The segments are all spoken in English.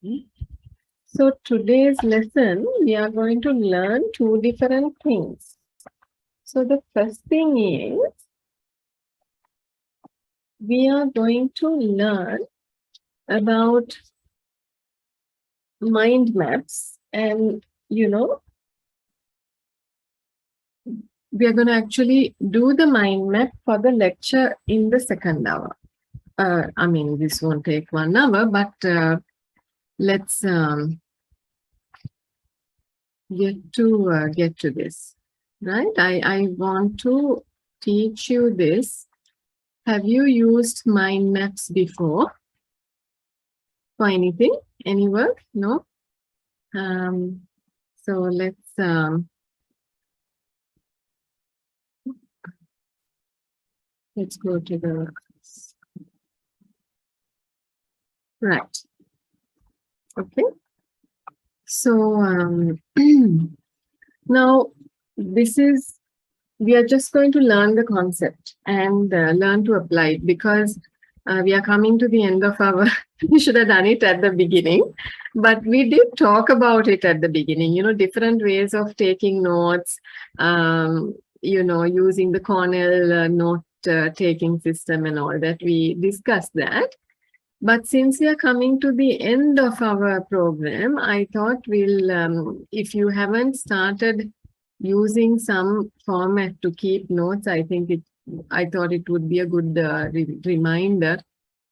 So today's lesson, we are going to learn two different things. So the first thing is, we are going to learn about mind maps, and we are going to actually do the mind map for the lecture in the second hour. I mean, this won't take 1 hour, but let's get to this, right? I want to teach you this. Have you used mind maps before for anything, any work? No. So let's go to the right. Okay. So now we are just going to learn the concept and learn to apply it, because we are coming to the end of our, we should have done it at the beginning, but we did talk about it at the beginning, different ways of taking notes, using the Cornell note taking system and all that. We discussed that. But since we are coming to the end of our program, I thought if you haven't started using some format to keep notes, I thought it would be a good reminder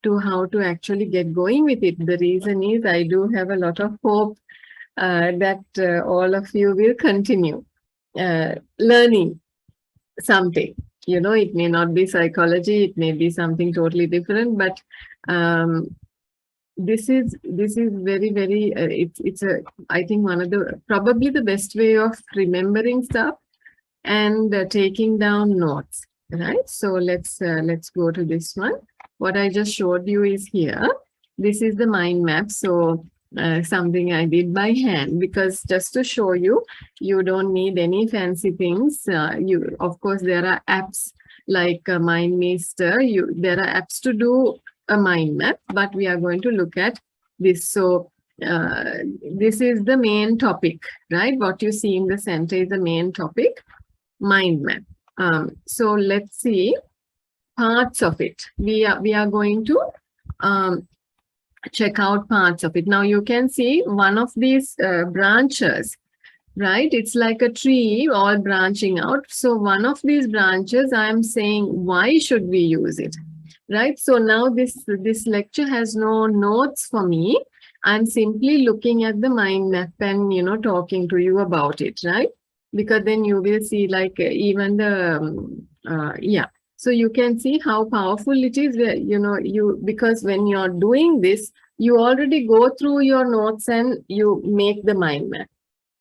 to how to actually get going with it. The reason is I do have a lot of hope that all of you will continue learning something. It may not be psychology, it may be something totally different, but this is very, very, it's I think one of the, probably the best way of remembering stuff and taking down notes, right? So let's go to this one. What I just showed you is here. This is the mind map. So something I did by hand, because just to show you, you don't need any fancy things. Of course, there are apps like MindMeister. There are apps to do a mind map, but we are going to look at this. So this is the main topic, right? What you see in the center is the main topic, mind map. So let's see parts of it. We are going to check out parts of it. Now you can see one of these branches, right? It's like a tree all branching out. So one of these branches, I am saying, why should we use it? Right? So now this lecture has no notes for me. I'm simply looking at the mind map and, talking to you about it, right? Because then you will see like even the, yeah. So you can see how powerful it is, because when you're doing this, you already go through your notes and you make the mind map.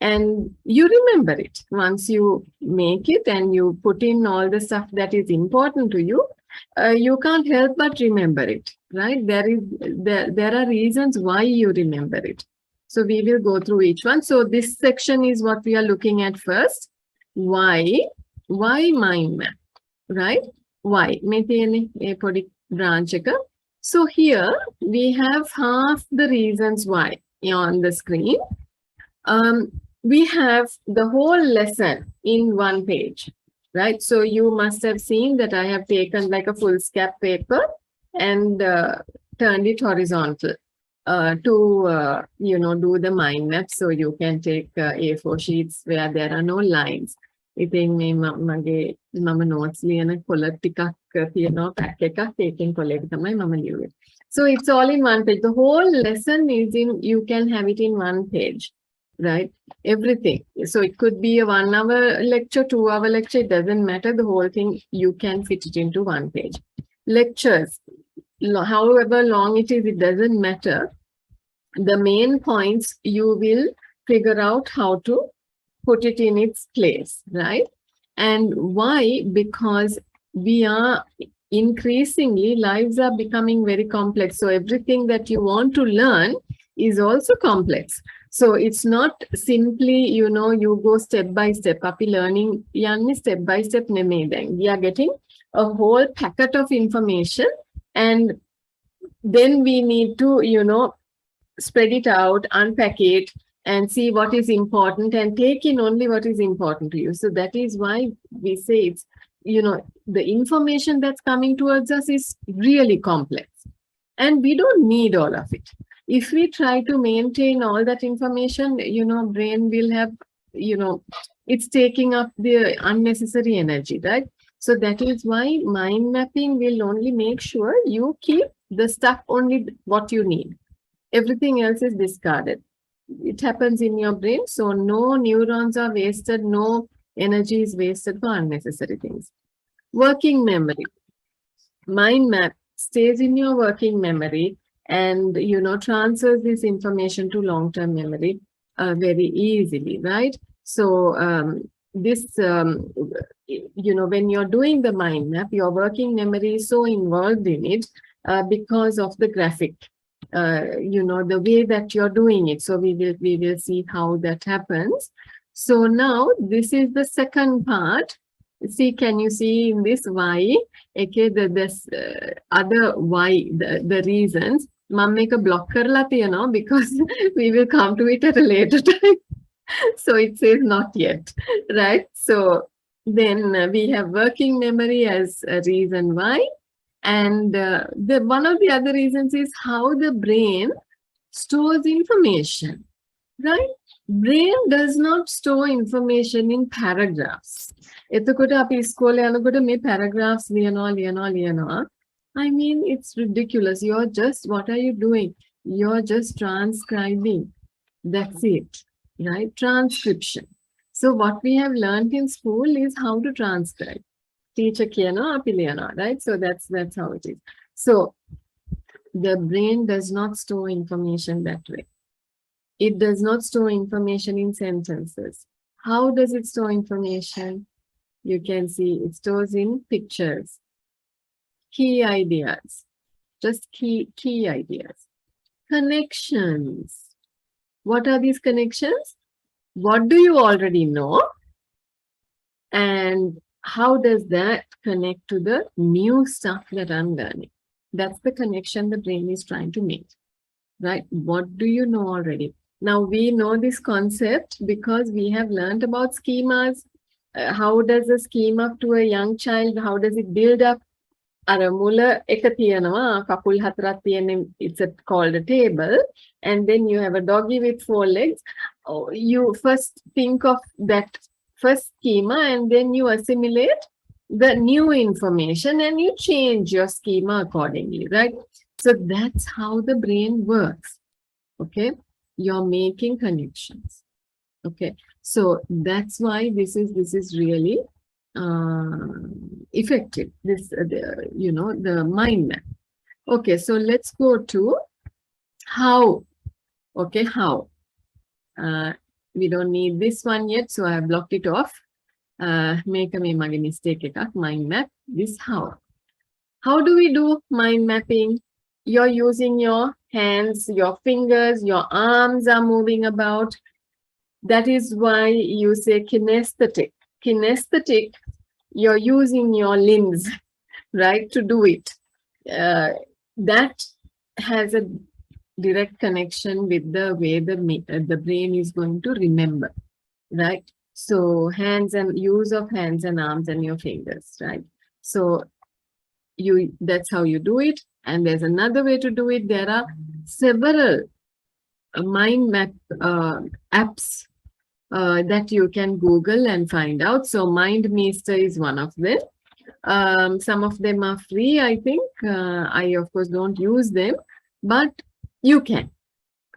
And you remember it. Once you make it and you put in all the stuff that is important to you, you can't help but remember it, right? There are reasons why you remember it. So we will go through each one. So this section is what we are looking at first. Why mind map, right? Why? Branch. So here we have half the reasons why on the screen. We have the whole lesson in one page, right? So you must have seen that I have taken like a foolscap paper and turned it horizontal to, do the mind map. So you can take A4 sheets where there are no lines. ඉතින් මේ මගේ මම notes ලියන කොළ ටිකක් තියෙනවා pack එකක් ඒකෙන් කොළ එක තමයි මම ලියුවේ. So it's all in one page. The whole lesson is you can have it in one page, right? Everything. So it could be a 1 hour lecture, 2 hour lecture, it doesn't matter. The whole thing, you can fit it into one page. Lectures, however long it is, it doesn't matter. The main points you will figure out how to put it in its place, right? And why? Because we are increasingly, lives are becoming very complex. So everything that you want to learn is also complex. So it's not simply, you go step by step. Api learning yanni step by step nemei then. We are getting a whole packet of information, and then we need to, spread it out, unpack it, and see what is important and take in only what is important to you. So that is why we say it's, the information that's coming towards us is really complex. And we don't need all of it. If we try to maintain all that information, brain will have, it's taking up the unnecessary energy, right? So that is why mind mapping will only make sure you keep the stuff only what you need. Everything else is discarded. It happens in your brain. So no neurons are wasted, no energy is wasted for unnecessary things. Working memory. Mind map stays in your working memory and transfers this information to long-term memory very easily, right? So this when you're doing the mind map, your working memory is so involved in it because of the graphic, the way that you're doing it. So we will see how that happens. So now this is the second part. See, can you see in this why? Okay, this other why, the reasons. මම මේක block කරලා තියෙනවා because we will come to it at a later time. So it says not yet, right? So then we have working memory as a reason why. And the one of the other reasons is how the brain stores information, right? Brain does not store information in paragraphs. එතකොට අපි ඉස්කෝලේ යනකොට මේ paragraphs ලියනවා. I mean, it's ridiculous. What are you doing? You're just transcribing. That's it, right? Transcription. So what we have learned in school is how to transcribe. Teacher කියනවා අපි ලියනවා, right? So that's how it is. So the brain does not store information that way. It does not store information in sentences. How does it store information? You can see it stores in pictures, key ideas, just key ideas. Connections. What are these connections? What do you already know? And how does that connect to the new stuff that I'm learning? That's the connection the brain is trying to make, right? What do you know already? Now we know this concept because we have learned about schemas. How does a schema to a young child, how does it build up? අර මුල එක තියෙනවා කකුල් හතරක් තියෙන, it's called a table, and then you have a doggy with 4 legs. You first think of that first schema and then you assimilate the new information and you change your schema accordingly, right? So that's how the brain works. Okay, you're making connections. Okay, so that's why this is really effective, the mind map. Okay, so let's go to how. Okay, how. We don't need this one yet, so I have blocked it off. Make a mistake එකක්, mind map. This how do we do mind mapping? You're using your hands, your fingers, your arms are moving about. That is why you say kinesthetic. Kinesthetic, you're using your limbs, right, to do it. That has a direct connection with the way the brain is going to remember, right? So use of hands and arms and your fingers, right? So that's how you do it. And there's another way to do it. There are several mind map apps that you can Google and find out. So MindMeister is one of them. Some of them are free, I think. I, of course, don't use them, but you can,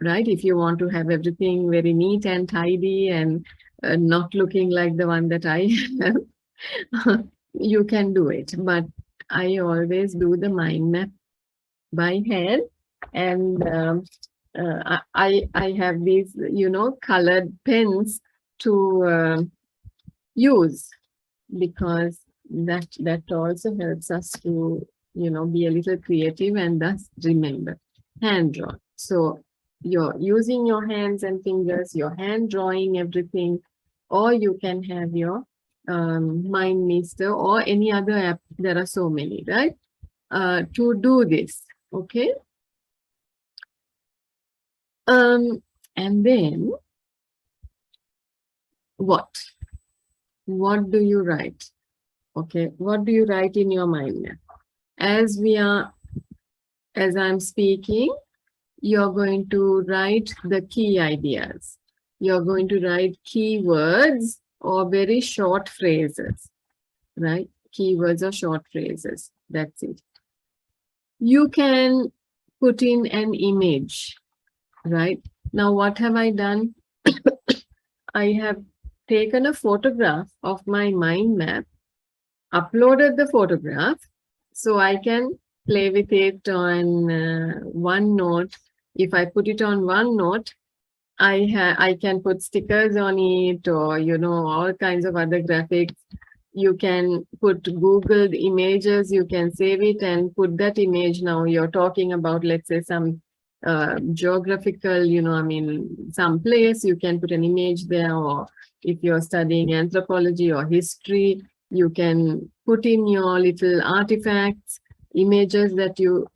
right? If you want to have everything very neat and tidy and not looking like the one that I have, you can do it. But I always do the mind map by hand, and I have these, colored pens to use, because that also helps us to, be a little creative and thus remember. Hand drawn. So you're using your hands and fingers, your hand drawing everything, or you can have your MindMeister or any other app. There are so many, right? To do this, okay? And then what? What do you write? Okay, what do you write in your mind map? As I'm speaking, you're going to write the key ideas. You're going to write keywords or very short phrases, right? Keywords or short phrases. That's it. You can put in an image, right? Now, what have I done? I have taken a photograph of my mind map, uploaded the photograph, so I can play with it on OneNote. If I put it on OneNote, I can put stickers on it, or all kinds of other graphics. You can put Googled images, you can save it and put that image. Now you're talking about, let's say, some geographical, some place, you can put an image there. Or if you're studying anthropology or history, you can put in your little artifacts, images that you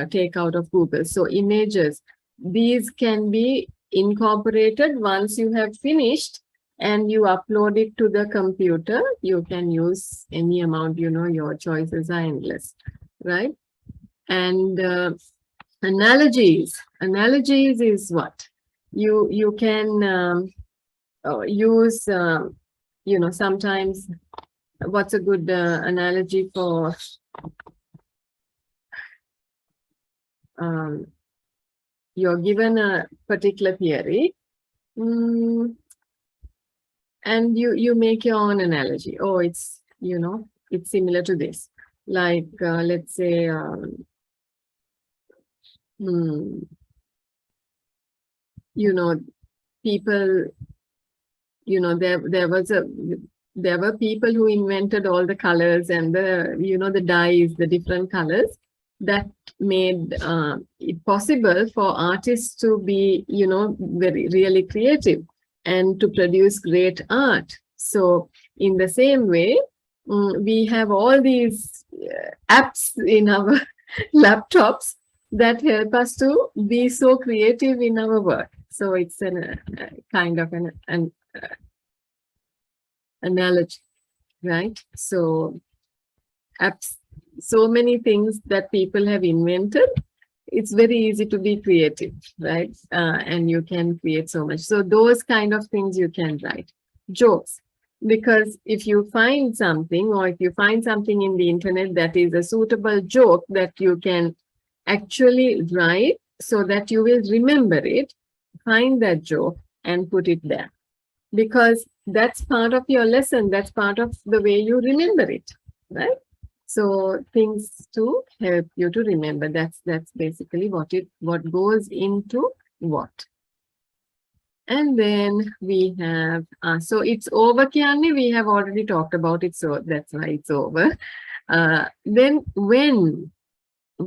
take out of Google. So images, these can be incorporated once you have finished and you upload it to the computer. You can use any amount, your choices are endless, right? And analogies is what? You can use, sometimes, what's a good analogy for you're given a particular theory, and you make your own analogy. Oh, it's it's similar to this. Like let's say people, there were people who invented all the colors and the dyes, the different colors that made it possible for artists to be very really creative and to produce great art. So in the same way, we have all these apps in our laptops that help us to be so creative in our work. So it's a kind of an analogy, right? So apps, so many things that people have invented, it's very easy to be creative, right? And you can create so much. So those kind of things you can write. Jokes, because if you find something, or if you find something in the internet that is a suitable joke that you can actually write so that you will remember it, find that joke and put it there. Because that's part of your lesson, that's part of the way you remember it, right? So things to help you to remember. That's basically what goes into what. And then we have, so it's over, Kiani. We have already talked about it, so that's why it's over. Then when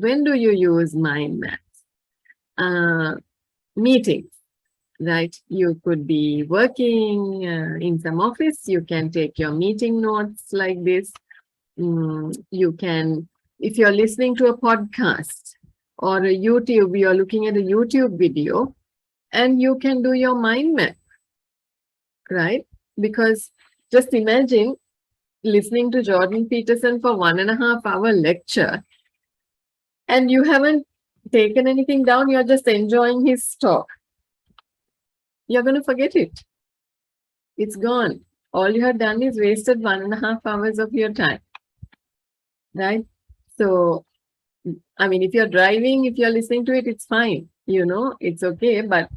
do you use mind maps? Meetings, right? You could be working in some office. You can take your meeting notes like this. You can, if you're listening to a podcast or a YouTube, you're looking at a YouTube video, and you can do your mind map, right? Because just imagine listening to Jordan Peterson for 1.5 hour lecture, and you haven't taken anything down, you're just enjoying his talk. You're going to forget it. It's gone. All you have done is wasted 1.5 hours of your time, right? So, I mean, if you're driving, if you're listening to it, it's fine, it's okay. But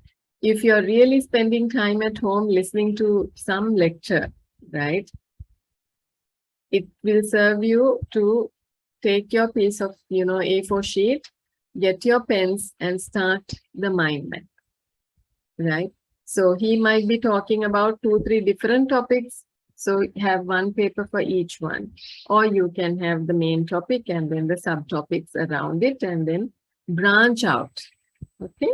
if you're really spending time at home listening to some lecture, right, it will serve you to take your piece of, A4 sheet, get your pens and start the mind map, right? So he might be talking about 2-3 different topics. So have one paper for each one, or you can have the main topic and then the subtopics around it and then branch out. Okay.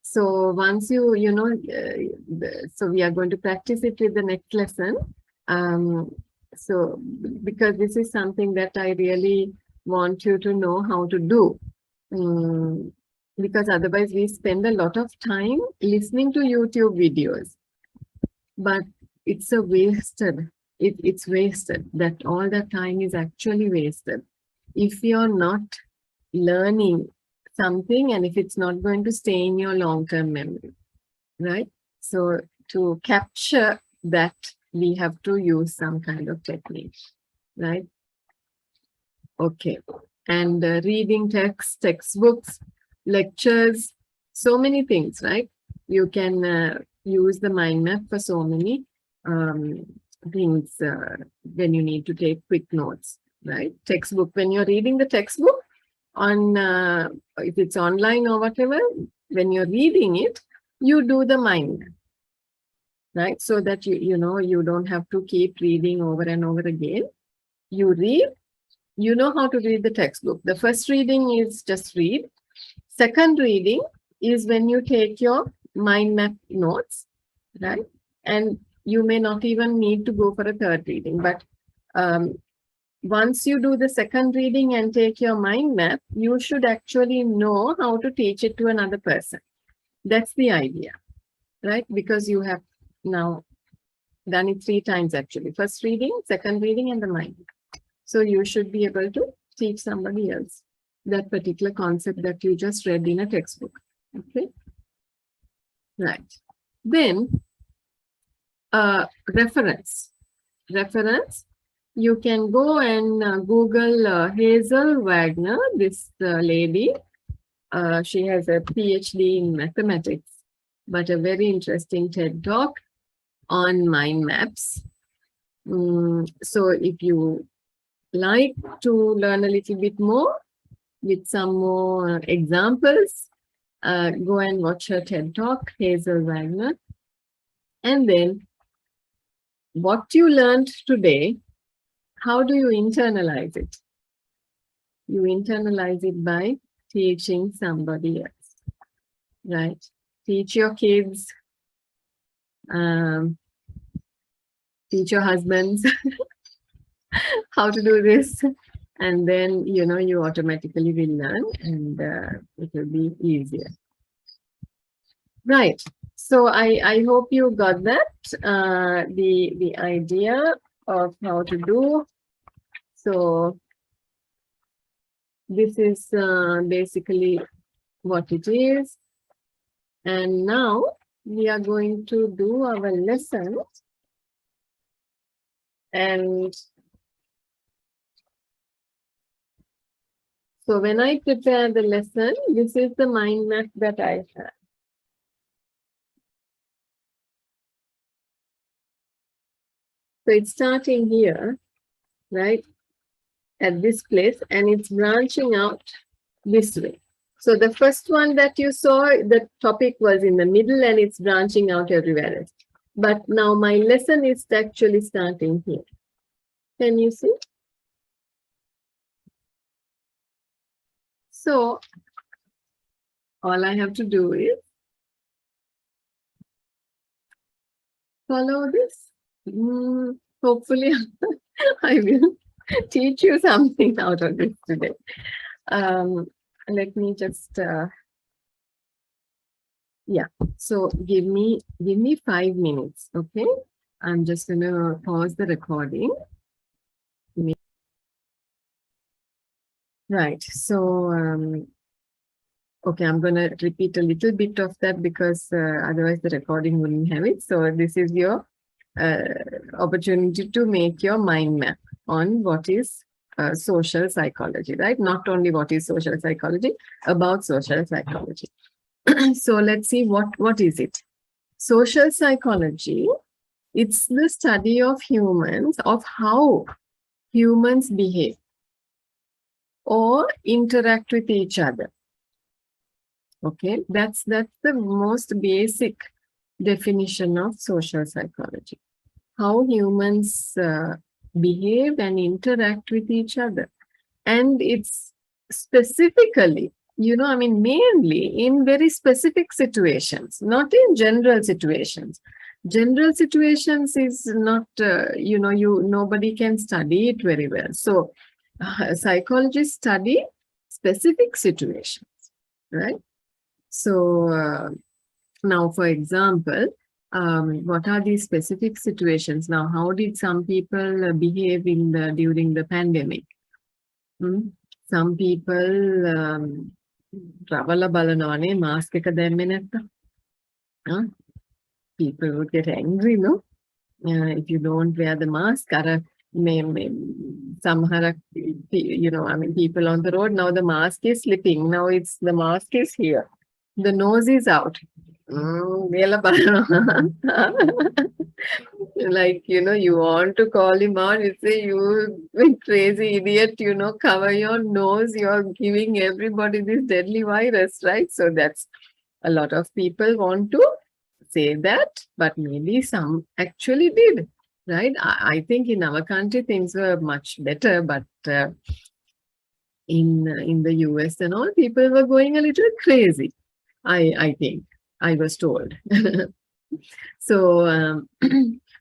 So once so we are going to practice it with the next lesson. So because this is something that I really want you to know how to do. because otherwise we spend a lot of time listening to YouTube videos, but it's a wasted, it's wasted. That all that time is actually wasted. If you're not learning something and if it's not going to stay in your long-term memory, right? So to capture that, we have to use some kind of technique, right? Okay. And reading texts, textbooks, lectures, so many things, right? You can use the mind map for so many things when you need to take quick notes, right? Textbook, when you're reading the textbook on, if it's online or whatever, when you're reading it, you do the mind map, right? So that you know, you don't have to keep reading over and over again. You read, you know how to read the textbook. The first reading is just read. Second reading is when you take your mind map notes, right? And you may not even need to go for a third reading, but once you do the second reading and take your mind map, you should actually know how to teach it to another person. That's the idea, right? Because you have now done it 3 times actually. First reading, second reading, and the mind map. So you should be able to teach somebody else that particular concept that you just read in a textbook. Okay. Right. Then reference. Reference. You can go and Google Hazel Wagner, this lady. She has a PhD in mathematics, but a very interesting TED talk on mind maps. So if you like to learn a little bit more with some more examples, go and watch her TED talk, Hazel Wagner. And then what you learned today, how do you internalize it? You internalize it by teaching somebody else, right? Teach your kids, teach your husbands how to do this. And then, you know, you automatically will learn and it will be easier. Right. So I hope you got that, the idea of how to do. So this is basically what it is. And now we are going to do our lesson. And so when I prepare the lesson, this is the mind map that I have. So it's starting here, right, at this place, and it's branching out this way. So the first one that you saw, the topic was in the middle and it's branching out everywhere else. But now my lesson is actually starting here. Can you see? So all I have to do is follow this. Hopefully I will teach you something out of this today. Let me just, yeah. So give me 5 minutes, okay? I'm just gonna pause the recording. Right. So, okay, I'm gonna repeat a little bit of that because otherwise the recording wouldn't have it. So this is your opportunity to make your mind map on what is social psychology, right? Not only what is social psychology, about social psychology. So let's see what is it. Social psychology, it's the study of humans, of how humans behave or interact with each other. Okay, that's the most basic definition of social psychology. How humans behave and interact with each other. And it's specifically, you know, I mean, mainly in very specific situations, not in general situations. General situations is not, you know, nobody can study it very well. So psychologists study specific situations, right? So now, for example, what are these specific situations? Now, how did some people behave during the pandemic? Some people රවල බලනවානේ mask එක දැම්මේ නැත්තම්. People would get angry, no? If you don't wear the mask, සමහර, you know, I mean, people on the road, now the mask is slipping. Now the mask is here. The nose is out. Vela බලනවා. Like, you know, you want to call him out, you say, you crazy idiot, you know, cover your nose, you're giving everybody this deadly virus, right? So that's a lot of people want to say that, but maybe some actually did, right? I think in our country things were much better, but in the US and all, people were going a little crazy. I think I was told. So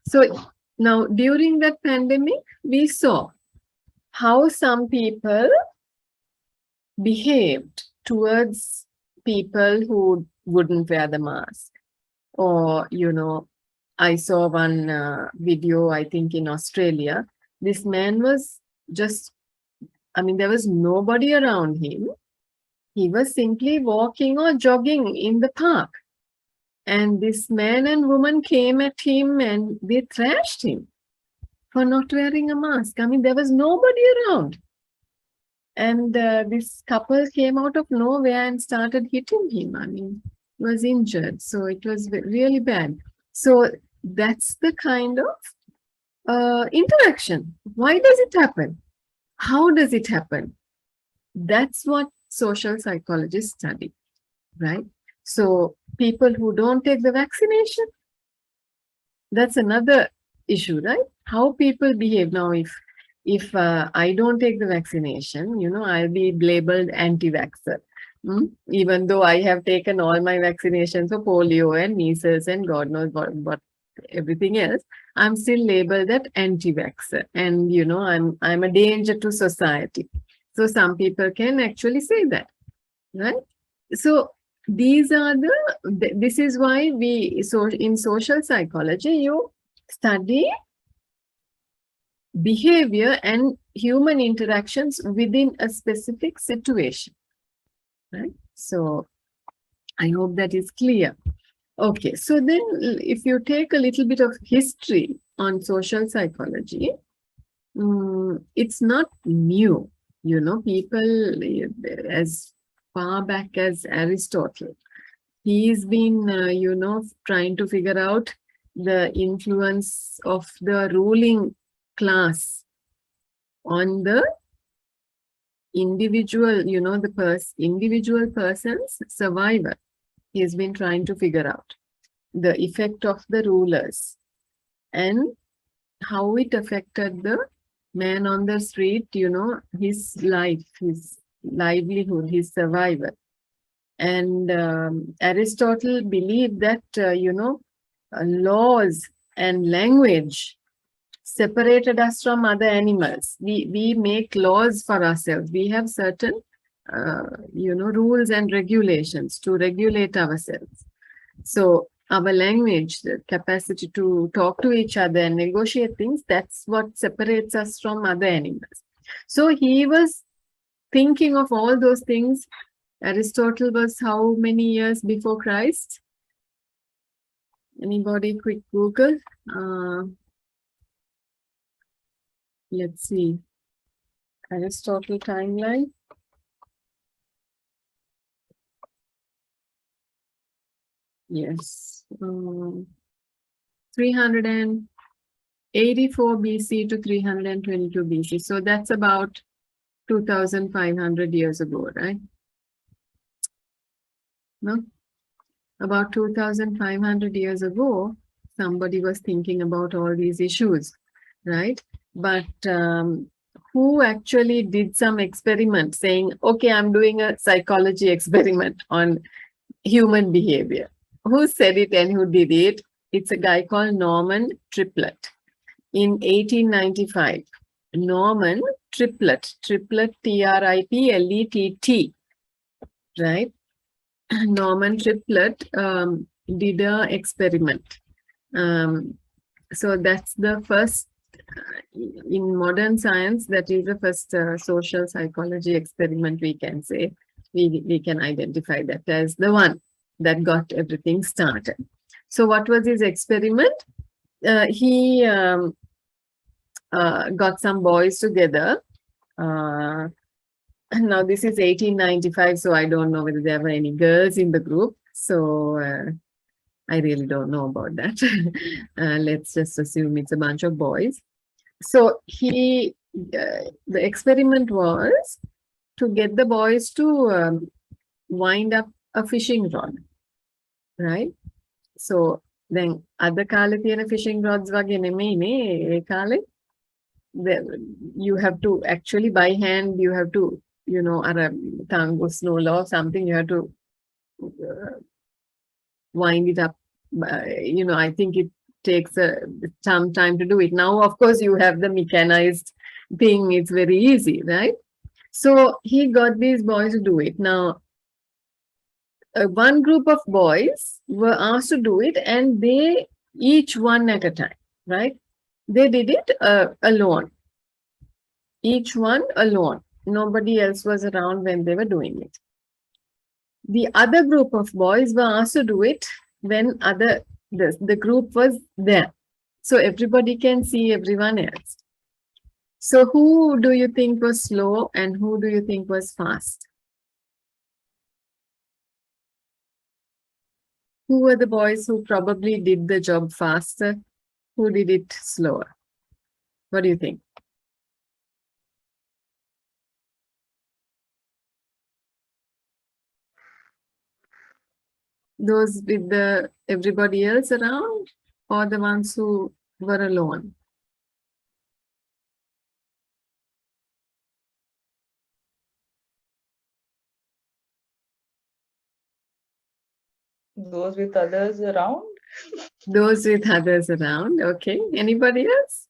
so now during that pandemic, we saw how some people behaved towards people who wouldn't wear the mask. Or, you know, I saw one video, I think in Australia. This man was just, I mean, there was nobody around him. He was simply walking or jogging in the park. And this man and woman came at him and they thrashed him for not wearing a mask. I mean, there was nobody around. And this couple came out of nowhere and started hitting him. I mean, he was injured. So it was really bad. So that's the kind of interaction. Why does it happen? How does it happen? That's what social psychologists study, right? So people who don't take the vaccination, that's another issue, right? How people behave. Now, if I don't take the vaccination, you know, I'll be labeled anti-vaxxer. Even though I have taken all my vaccinations for polio and measles and God knows what everything else, I'm still labeled that anti-vaxxer. And, you know, I'm a danger to society. So some people can actually say that, right? So these are this is why in social psychology, you study behavior and human interactions within a specific situation, right? So I hope that is clear. Okay, so then if you take a little bit of history on social psychology, it's not new. You know, people as far back as Aristotle, he's been, you know, trying to figure out the influence of the ruling class on the individual, you know, the individual person's survival. He's been trying to figure out the effect of the rulers and how it affected the man on the street, you know, his life, his livelihood, his survival. And Aristotle believed that, you know, laws and language separated us from other animals. We make laws for ourselves. We have certain, you know, rules and regulations to regulate ourselves. So our language, the capacity to talk to each other and negotiate things, that's what separates us from other animals. So he was thinking of all those things. Aristotle was how many years before Christ? Anybody quick Google? Let's see. Aristotle timeline. Yes. 384 BC to 322 BC. So that's about 2,500 years ago, right? No? About 2,500 years ago, somebody was thinking about all these issues, right? But who actually did some experiment saying, okay, I'm doing a psychology experiment on human behavior? Who said it and who did it? It's a guy called Norman Triplett in 1895. Norman Triplett, Triplett, Triplett, right? Norman Triplet did a experiment. So that's the first in modern science, that is the first social psychology experiment, we can say. We can identify that as the one that got everything started. So what was his experiment? He got some boys together. Now this is 1895, so I don't know whether there were any girls in the group. So I really don't know about that. Let's just assume it's a bunch of boys. So the experiment was to get the boys to wind up a fishing rod, right? So then other කාලේ තියෙන fishing rods වගේ නෙමෙයිනේ ඒ කාලේ. You have to actually by hand, you have to, you know, a tangus nola or something, you have to wind it up. You know, I think it takes some time to do it. Now, of course, you have the mechanized thing. It's very easy, right? So he got these boys to do it. Now, one group of boys were asked to do it, and they each one at a time, right? They did it alone. Each one alone. Nobody else was around when they were doing it. The other group of boys were asked to do it when the group was there. So everybody can see everyone else. So who do you think was slow and who do you think was fast? Who were the boys who probably did the job faster? Who did it slower? What do you think? Those with everybody else around, or the ones who were alone? Those with others around. Those with others around. Okay. Anybody else?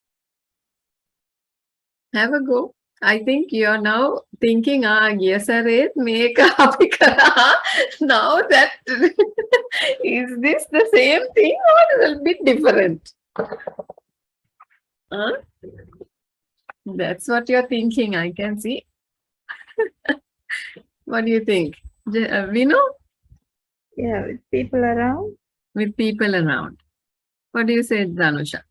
Have a go. I think you're now thinking, yes, sir, make now that is this the same thing or a little bit different? That's what you're thinking, I can see. What do you think? Vino? Yeah, with people around. With people around. What do you say, Danusha?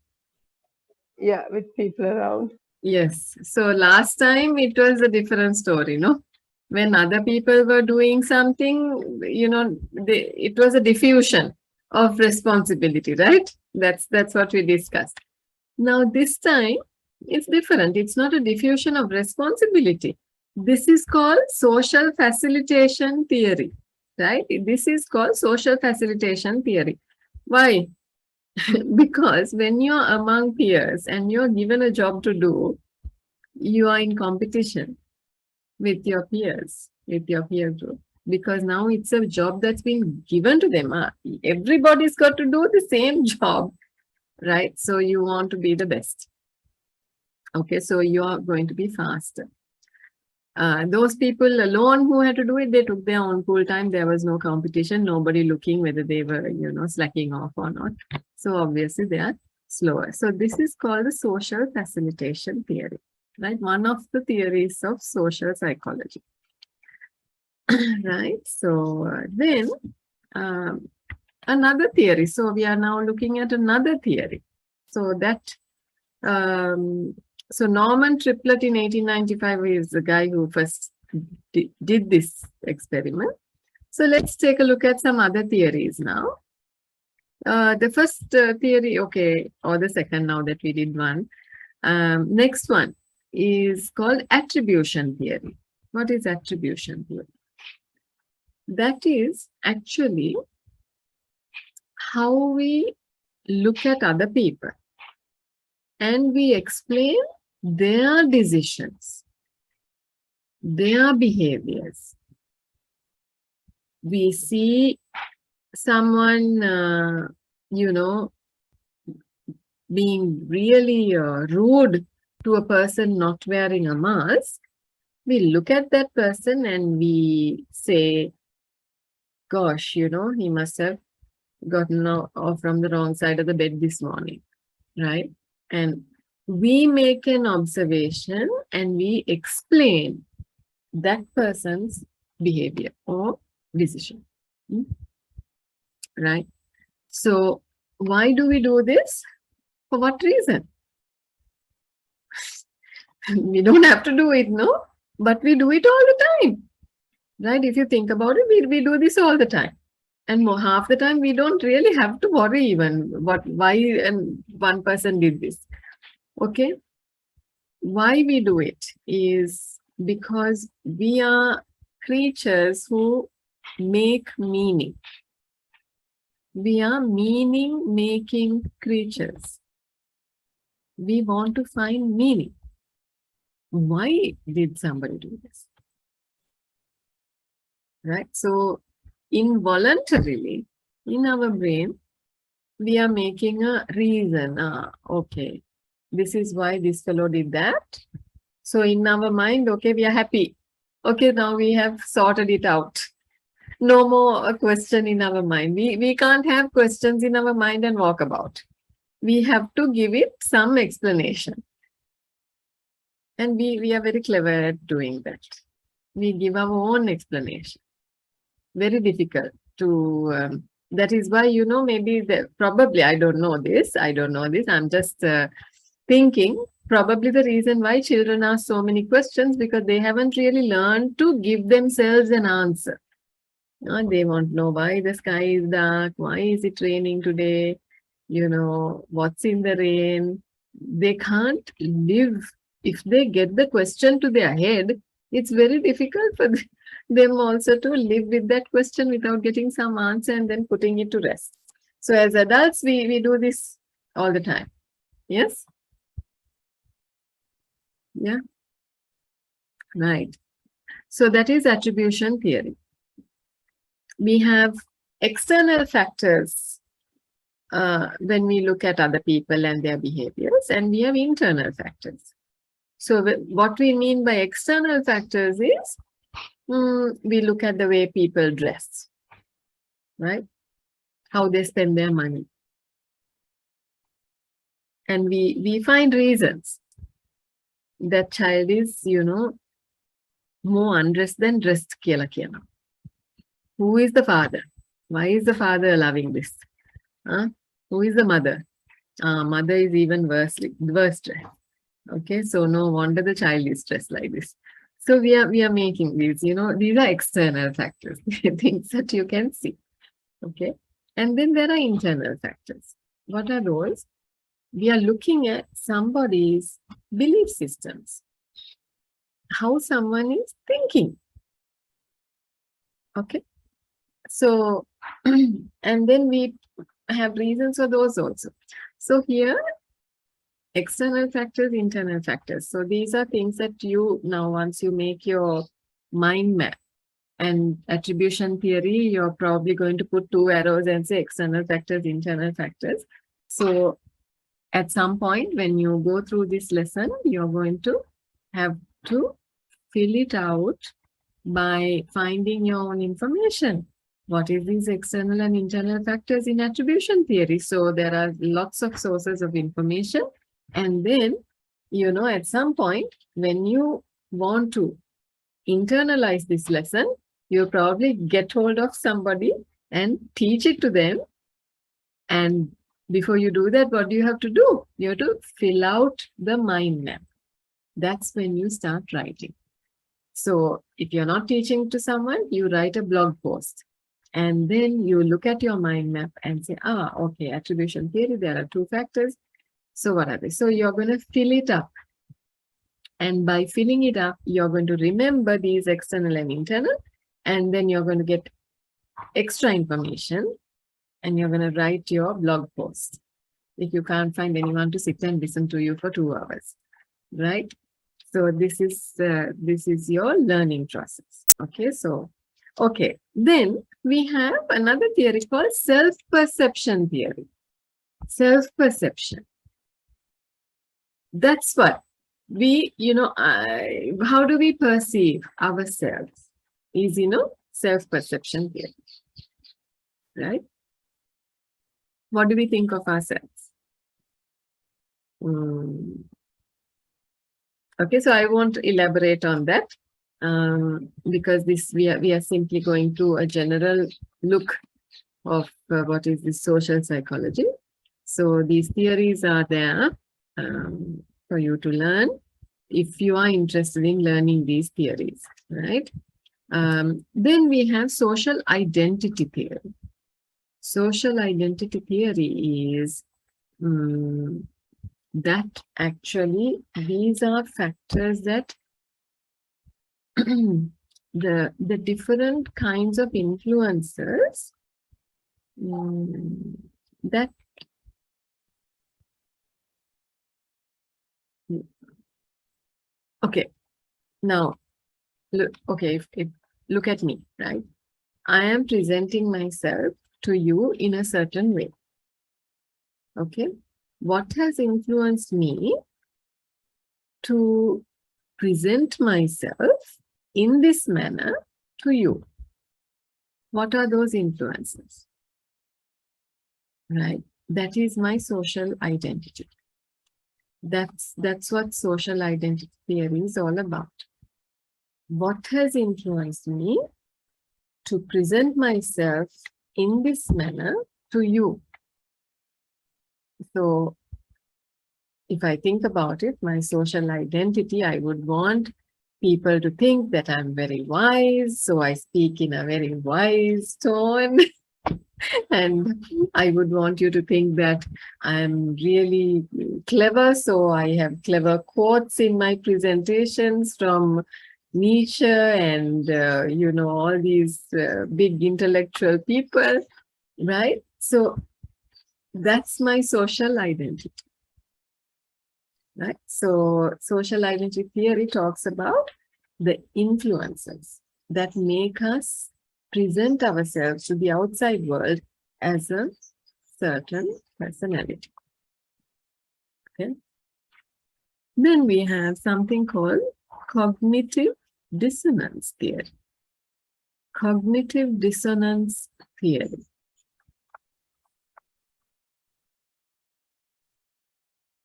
Yeah, with people around. Yes. So last time it was a different story, no? When other people were doing something, you know, it was a diffusion of responsibility, right? That's what we discussed. Now this time it's different. It's not a diffusion of responsibility. This is called social facilitation theory, right? This is called social facilitation theory. Why? Because when you're among peers and you're given a job to do, you are in competition with your peers, with your peer group. Because now it's a job that's been given to them. Everybody's got to do the same job, right? So you want to be the best. Okay, so you are going to be faster. Those people alone who had to do it, they took their own full time. There was no competition, nobody looking whether they were, you know, slacking off or not. So obviously they are slower. So this is called the social facilitation theory, right? One of the theories of social psychology, right? So then another theory. So we are now looking at another theory. So that so Norman Triplet in 1895 is the guy who first did this experiment. So let's take a look at some other theories now. The first theory, okay, or the second now that we did one. Next one is called attribution theory. What is attribution theory? That is actually how we look at other people and we explain their decisions, their behaviors. We see someone, you know, being really rude to a person not wearing a mask. We look at that person and we say, gosh, he must have gotten off from the wrong side of the bed this morning, right? And we make an observation and we explain that person's behavior or decision, right? So why do we do this? For what reason? We don't have to do it, no? But we do it all the time, right? If you think about it, we do this all the time. And half the time we don't really have to worry even why and one person did this. Okay. Why we do it is because we are creatures who make meaning. We are meaning making creatures. We want to find meaning. Why did somebody do this? Right? So involuntarily in our brain, we are making a reason. Okay, this is why this fellow did that. So in our mind, okay, we are happy. Okay, now we have sorted it out. No more a question in our mind. We can't have questions in our mind and walk about. We have to give it some explanation. And we are very clever at doing that. We give our own explanation. Very difficult to, that is why, maybe probably, I don't know this. I'm just thinking probably the reason why children ask so many questions because they haven't really learned to give themselves an answer. They want to know why the sky is dark, why is it raining today, what's in the rain. They can't live. If they get the question to their head, it's very difficult for them also to live with that question without getting some answer and then putting it to rest. So as adults, we do this all the time. Yes? Yeah. Right. So that is attribution theory. We have external factors when we look at other people and their behaviors, and we have internal factors. So what we mean by external factors is we look at the way people dress, right? How they spend their money. And we find reasons. That child is, more undressed than dressed. Who is the father? Why is the father allowing this? Who is the mother? Mother is even worse dressed. Okay, so no wonder the child is stressed like this. So we are making these, these are external factors, things that you can see. Okay, and then there are internal factors. What are those? We are looking at somebody's belief systems, how someone is thinking. Okay, so and then we have reasons for those also. So here, external factors, internal factors. So these are things that you now, once you make your mind map and attribution theory, you're probably going to put 2 arrows and say external factors, internal factors. So at some point when you go through this lesson, you're going to have to fill it out by finding your own information. What is these external and internal factors in attribution theory? So there are lots of sources of information. And then, at some point, when you want to internalize this lesson, you'll probably get hold of somebody and teach it to them. And before you do that, what do you have to do? You have to fill out the mind map. That's when you start writing. So if you're not teaching to someone, you write a blog post. And then you look at your mind map and say, okay, attribution theory, there are 2 factors. So what are they? So you're going to fill it up. And by filling it up, you're going to remember these external and internal. And then you're going to get extra information. And you're going to write your blog post. If you can't find anyone to sit and listen to you for 2 hours, right? So this is your learning process. Okay, so, okay. Then we have another theory called self-perception theory. Self-perception. That's what we, how do we perceive ourselves is, self-perception theory. right? What do we think of ourselves? Okay, so I won't elaborate on that because this we are simply going through a general look of what is this social psychology. So these theories are there for you to learn if you are interested in learning these theories, right? Then we have social identity theory. Social identity theory is that actually these are factors that the different kinds of influences that okay, now look, okay, if look at me, right? I am presenting myself to you in a certain way. Okay, what has influenced me to present myself in this manner to you? What are those influences? Right, that is my social identity. That's what social identity theory is all about. What has influenced me to present myself in this manner to you? So if I think about it, my social identity, I would want people to think that I'm very wise, so I speak in a very wise tone. And I would want you to think that I'm really clever, so I have clever quotes in my presentations from Nietzsche and, all these big intellectual people, right? So that's my social identity, right? So social identity theory talks about the influences that make us present ourselves to the outside world as a certain personality. Okay. Then we have something called cognitive dissonance theory. Cognitive dissonance theory.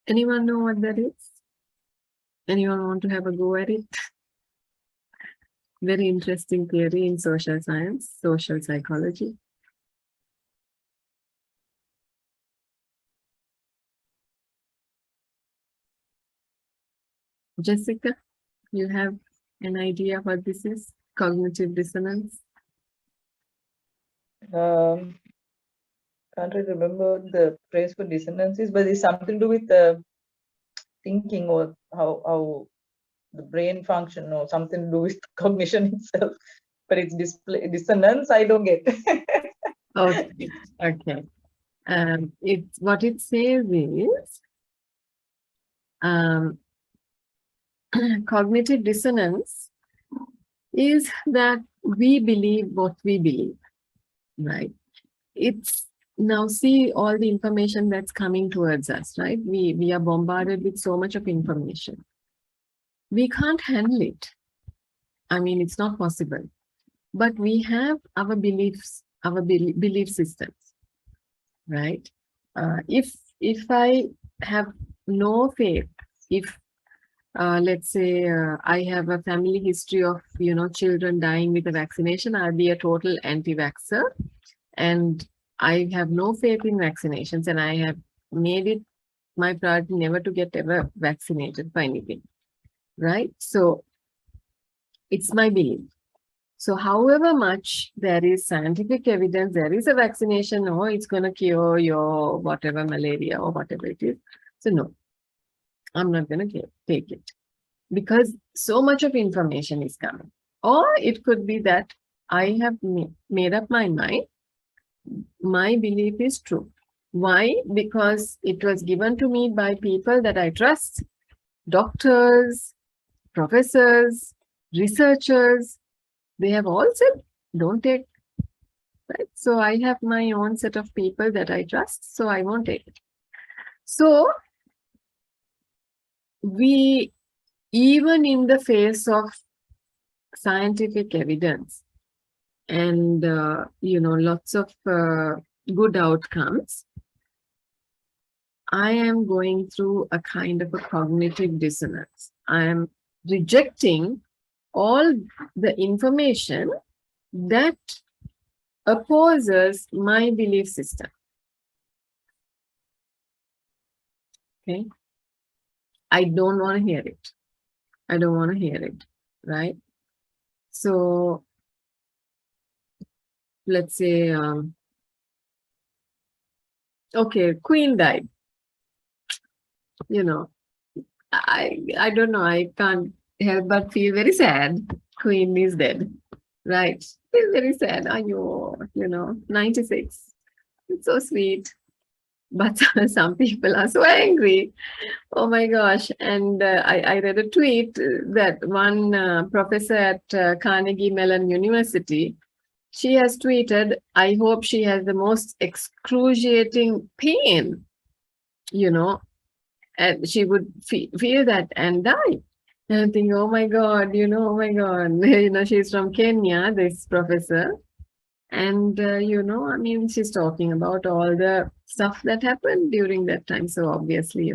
Anyone know what that is? Anyone want to have a go at it? Very interesting theory in social science, social psychology. Jessica, you have an idea what this is? Cognitive dissonance? Can't really remember the phrase for dissonances, but it's something to do with thinking or how the brain function or something to do with cognition itself. But it's dissonance, I don't get. Okay, okay. What it says is cognitive dissonance is that we believe what we believe, right? It's now see all the information that's coming towards us, right? We are bombarded with so much of information. We can't handle it. I mean, it's not possible. But we have our beliefs, our belief systems, right? If I have no faith, if let's say I have a family history of children dying with a vaccination, I'll be a total anti-vaxxer, and I have no faith in vaccinations, and I have made it my priority never to get ever vaccinated for anything, right? So it's my belief. So however much there is scientific evidence, there is a vaccination, or it's going to cure your whatever malaria or whatever it is. So no, I'm not going to take it because so much of information is coming. Or it could be that I have made up my mind. My belief is true. Why? Because it was given to me by people that I trust, doctors, professors, researchers. They have all said, don't take, right? So I have my own set of people that I trust, so I won't take it. So we, even in the face of scientific evidence and lots of good outcomes, I am going through a kind of a cognitive dissonance. I am rejecting all the information that opposes my belief system. Okay. I don't want to hear it. I don't want to hear it. Right. So let's say, okay, Queen died. I don't know. I can't help but feel very sad. Queen is dead. Right. Feel very sad. Are you, 96. It's so sweet. But some people are so angry. Oh my gosh. And I read a tweet that one professor at Carnegie Mellon University, she has tweeted, I hope she has the most excruciating pain, and she would feel that and die. And I think, oh my God, oh my God, she's from Kenya, this professor. And, I mean, she's talking about all the stuff that happened during that time. So obviously,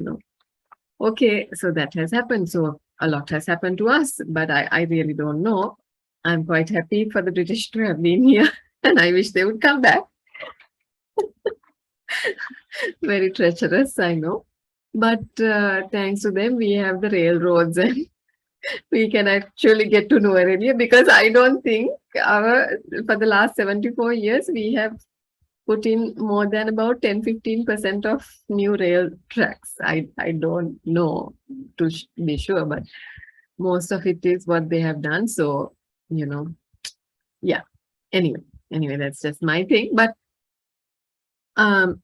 okay, so that has happened. So a lot has happened to us, but I really don't know. I'm quite happy for the British to have been here, and I wish they would come back. Very treacherous, I know. But thanks to them, we have the railroads and we can actually get to New Arabia, because I don't think for the last 74 years, we have put in more than about 10-15% of new rail tracks. I don't know to be sure, but most of it is what they have done. So, yeah. Anyway, that's just my thing. But I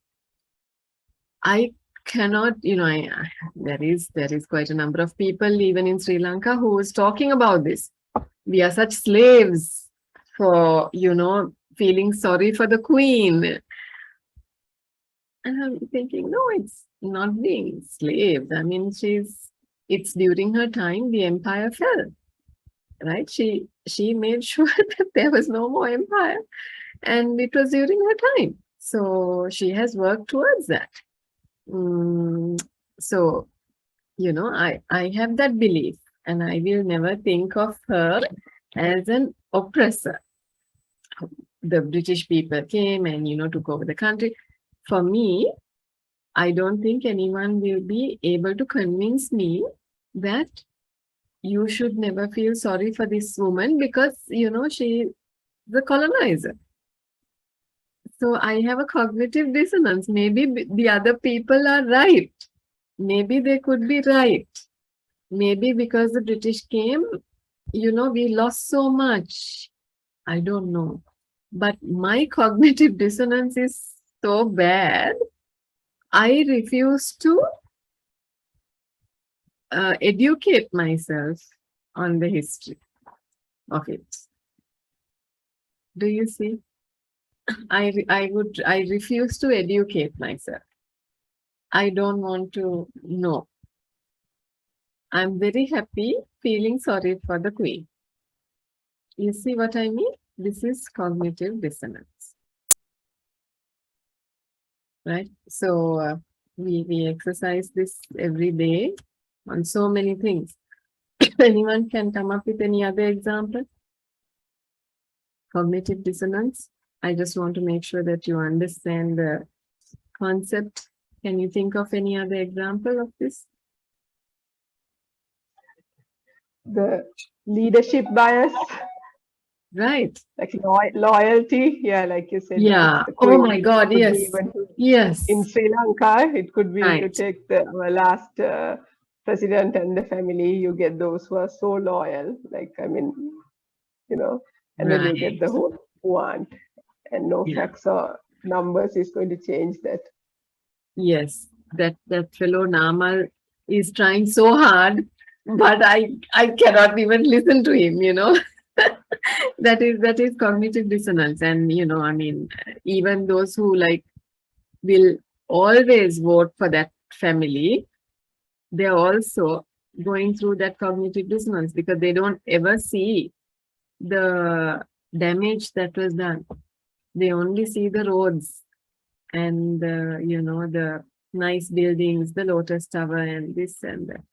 cannot, there is quite a number of people even in Sri Lanka who is talking about this. We are such slaves for, feeling sorry for the Queen. And I'm thinking, no, it's not being slaves. I mean, it's during her time the empire fell, right? She made sure that there was no more empire, and it was during her time. So she has worked towards that. So, I have that belief, and I will never think of her as an oppressor. The British people came and, took over the country. For me, I don't think anyone will be able to convince me that you should never feel sorry for this woman because, she's the colonizer. So I have a cognitive dissonance. Maybe the other people are right. Maybe they could be right. Maybe because the British came, we lost so much. I don't know. But my cognitive dissonance is so bad. I refuse to educate myself on the history of it. Do you see? I refuse to educate myself. I don't want to know. I'm very happy feeling sorry for the Queen. You see what I mean? This is cognitive dissonance. Right? So we exercise this every day on so many things. Anyone can come up with any other example? Cognitive dissonance. I just want to make sure that you understand the concept. Can you think of any other example of this? The leadership bias, Right. like loyalty. Yeah, like you said. Yeah. the Oh Queen my God. could be Yes. even Yes. in Sri Lanka, it could be to Right. take our last president and the family. You get those who are so loyal. Like, I mean, and then you get Right. the whole who aren't, and no Yeah. facts or numbers is going to change that. Yes. That fellow Namal is trying so hard, but I cannot even listen to him, That is cognitive dissonance. And, I mean, even those who will always vote for that family, they're also going through that cognitive dissonance because they don't ever see the damage that was done. They only see the roads and the nice buildings, the Lotus Tower and this and that.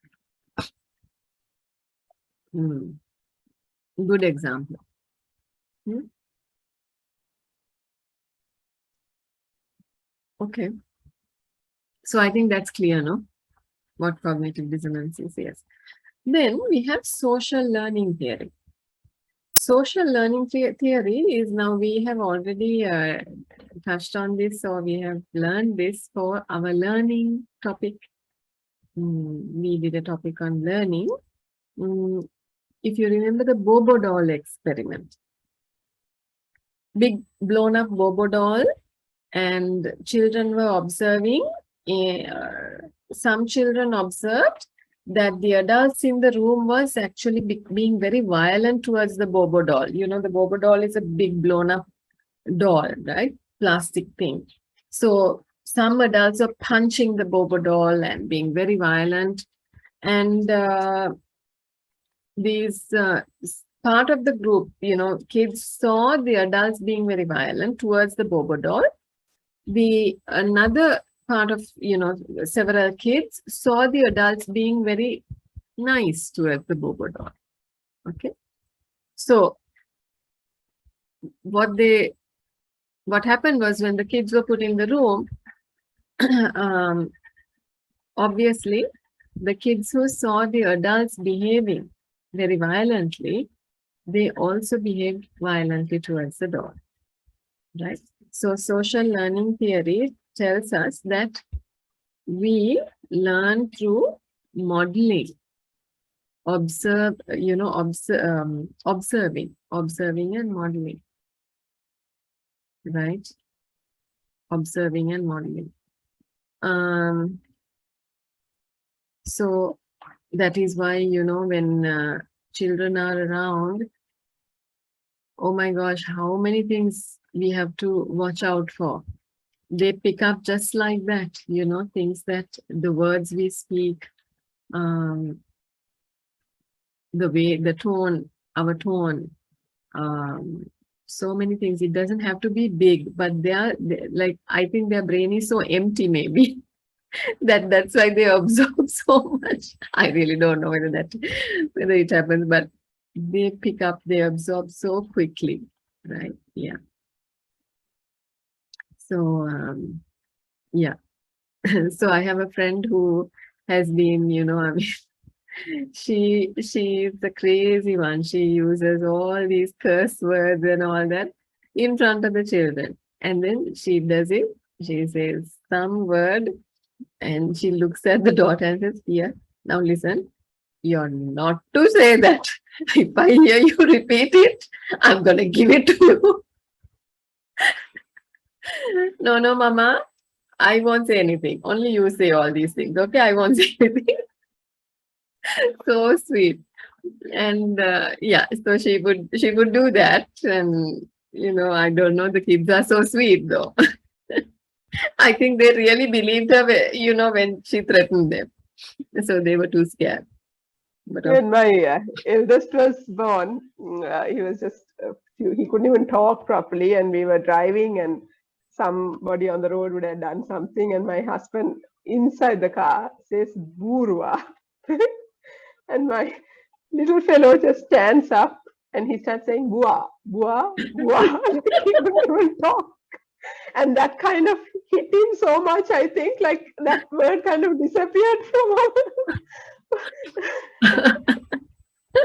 Good example. Okay. So I think that's clear, no? What cognitive dissonance is, yes. Then we have social learning theory. Social learning theory is, now we have already touched on this, or we have learned this for our learning topic. We did a topic on learning. If you remember the Bobo doll experiment, big blown up Bobo doll, and children were observing. Some children observed that the adults in the room was actually being very violent towards the Bobo doll. You know, the Bobo doll is a big blown up doll, right? Plastic thing. So some adults are punching the Bobo doll and being very violent. And these part of the group, kids saw the adults being very violent towards the Bobo doll. Another part of, several kids saw the adults being very nice towards the Bobo doll. Okay. So what happened was, when the kids were put in the room, obviously the kids who saw the adults behaving very violently, they also behaved violently towards the doll, right? So social learning theory tells us that we learn through modeling, observing and modeling, right? Observing and modeling. So that is why, when children are around, oh my gosh, how many things we have to watch out for. They pick up just like that, things that the words we speak, the way, the tone, our tone, so many things. It doesn't have to be big, but I think their brain is so empty, maybe. That's why they absorb so much. I really don't know whether it happens, but they pick up, they absorb so quickly, right? Yeah. So yeah. So I have a friend who has been, she is the crazy one. She uses all these curse words and all that in front of the children, and then she does it. She says some word, and she looks at the daughter and says, "Here, now listen, you're not to say that. If I hear you repeat it, I'm going to give it to you." No, Mama, I won't say anything. Only you say all these things. Okay, I won't say anything. So sweet. And yeah, so she would do that. And, I don't know, the kids are so sweet though. I think they really believed her, when she threatened them. So they were too scared. But when my eldest was born, he was just he couldn't even talk properly, and we were driving, and somebody on the road would have done something, and my husband inside the car says "Burwa," and my little fellow just stands up and he starts saying "Bua, bua, bua." He couldn't even talk. And that kind of hit him so much, I think, like that word kind of disappeared from all.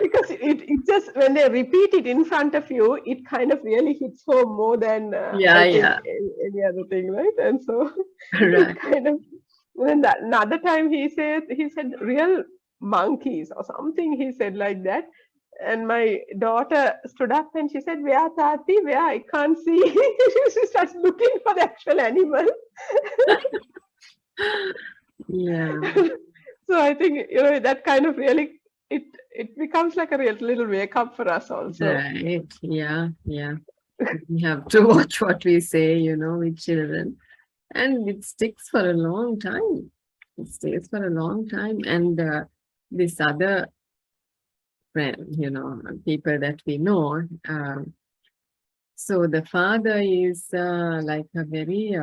Because it just, when they repeat it in front of you, it kind of really hits home more than I think any other thing, right? And so it kind of, when that another time he said real monkeys or something, he said like that. And my daughter stood up and she said, "Where, Tati? Where? I can't see." She starts looking for the actual animal. Yeah. So I think, that kind of really, it becomes like a real little wake up for us also. Right. Yeah. We have to watch what we say, with children. And it sticks for a long time. It stays for a long time. And this other friend, people that we know, So the father is like a very,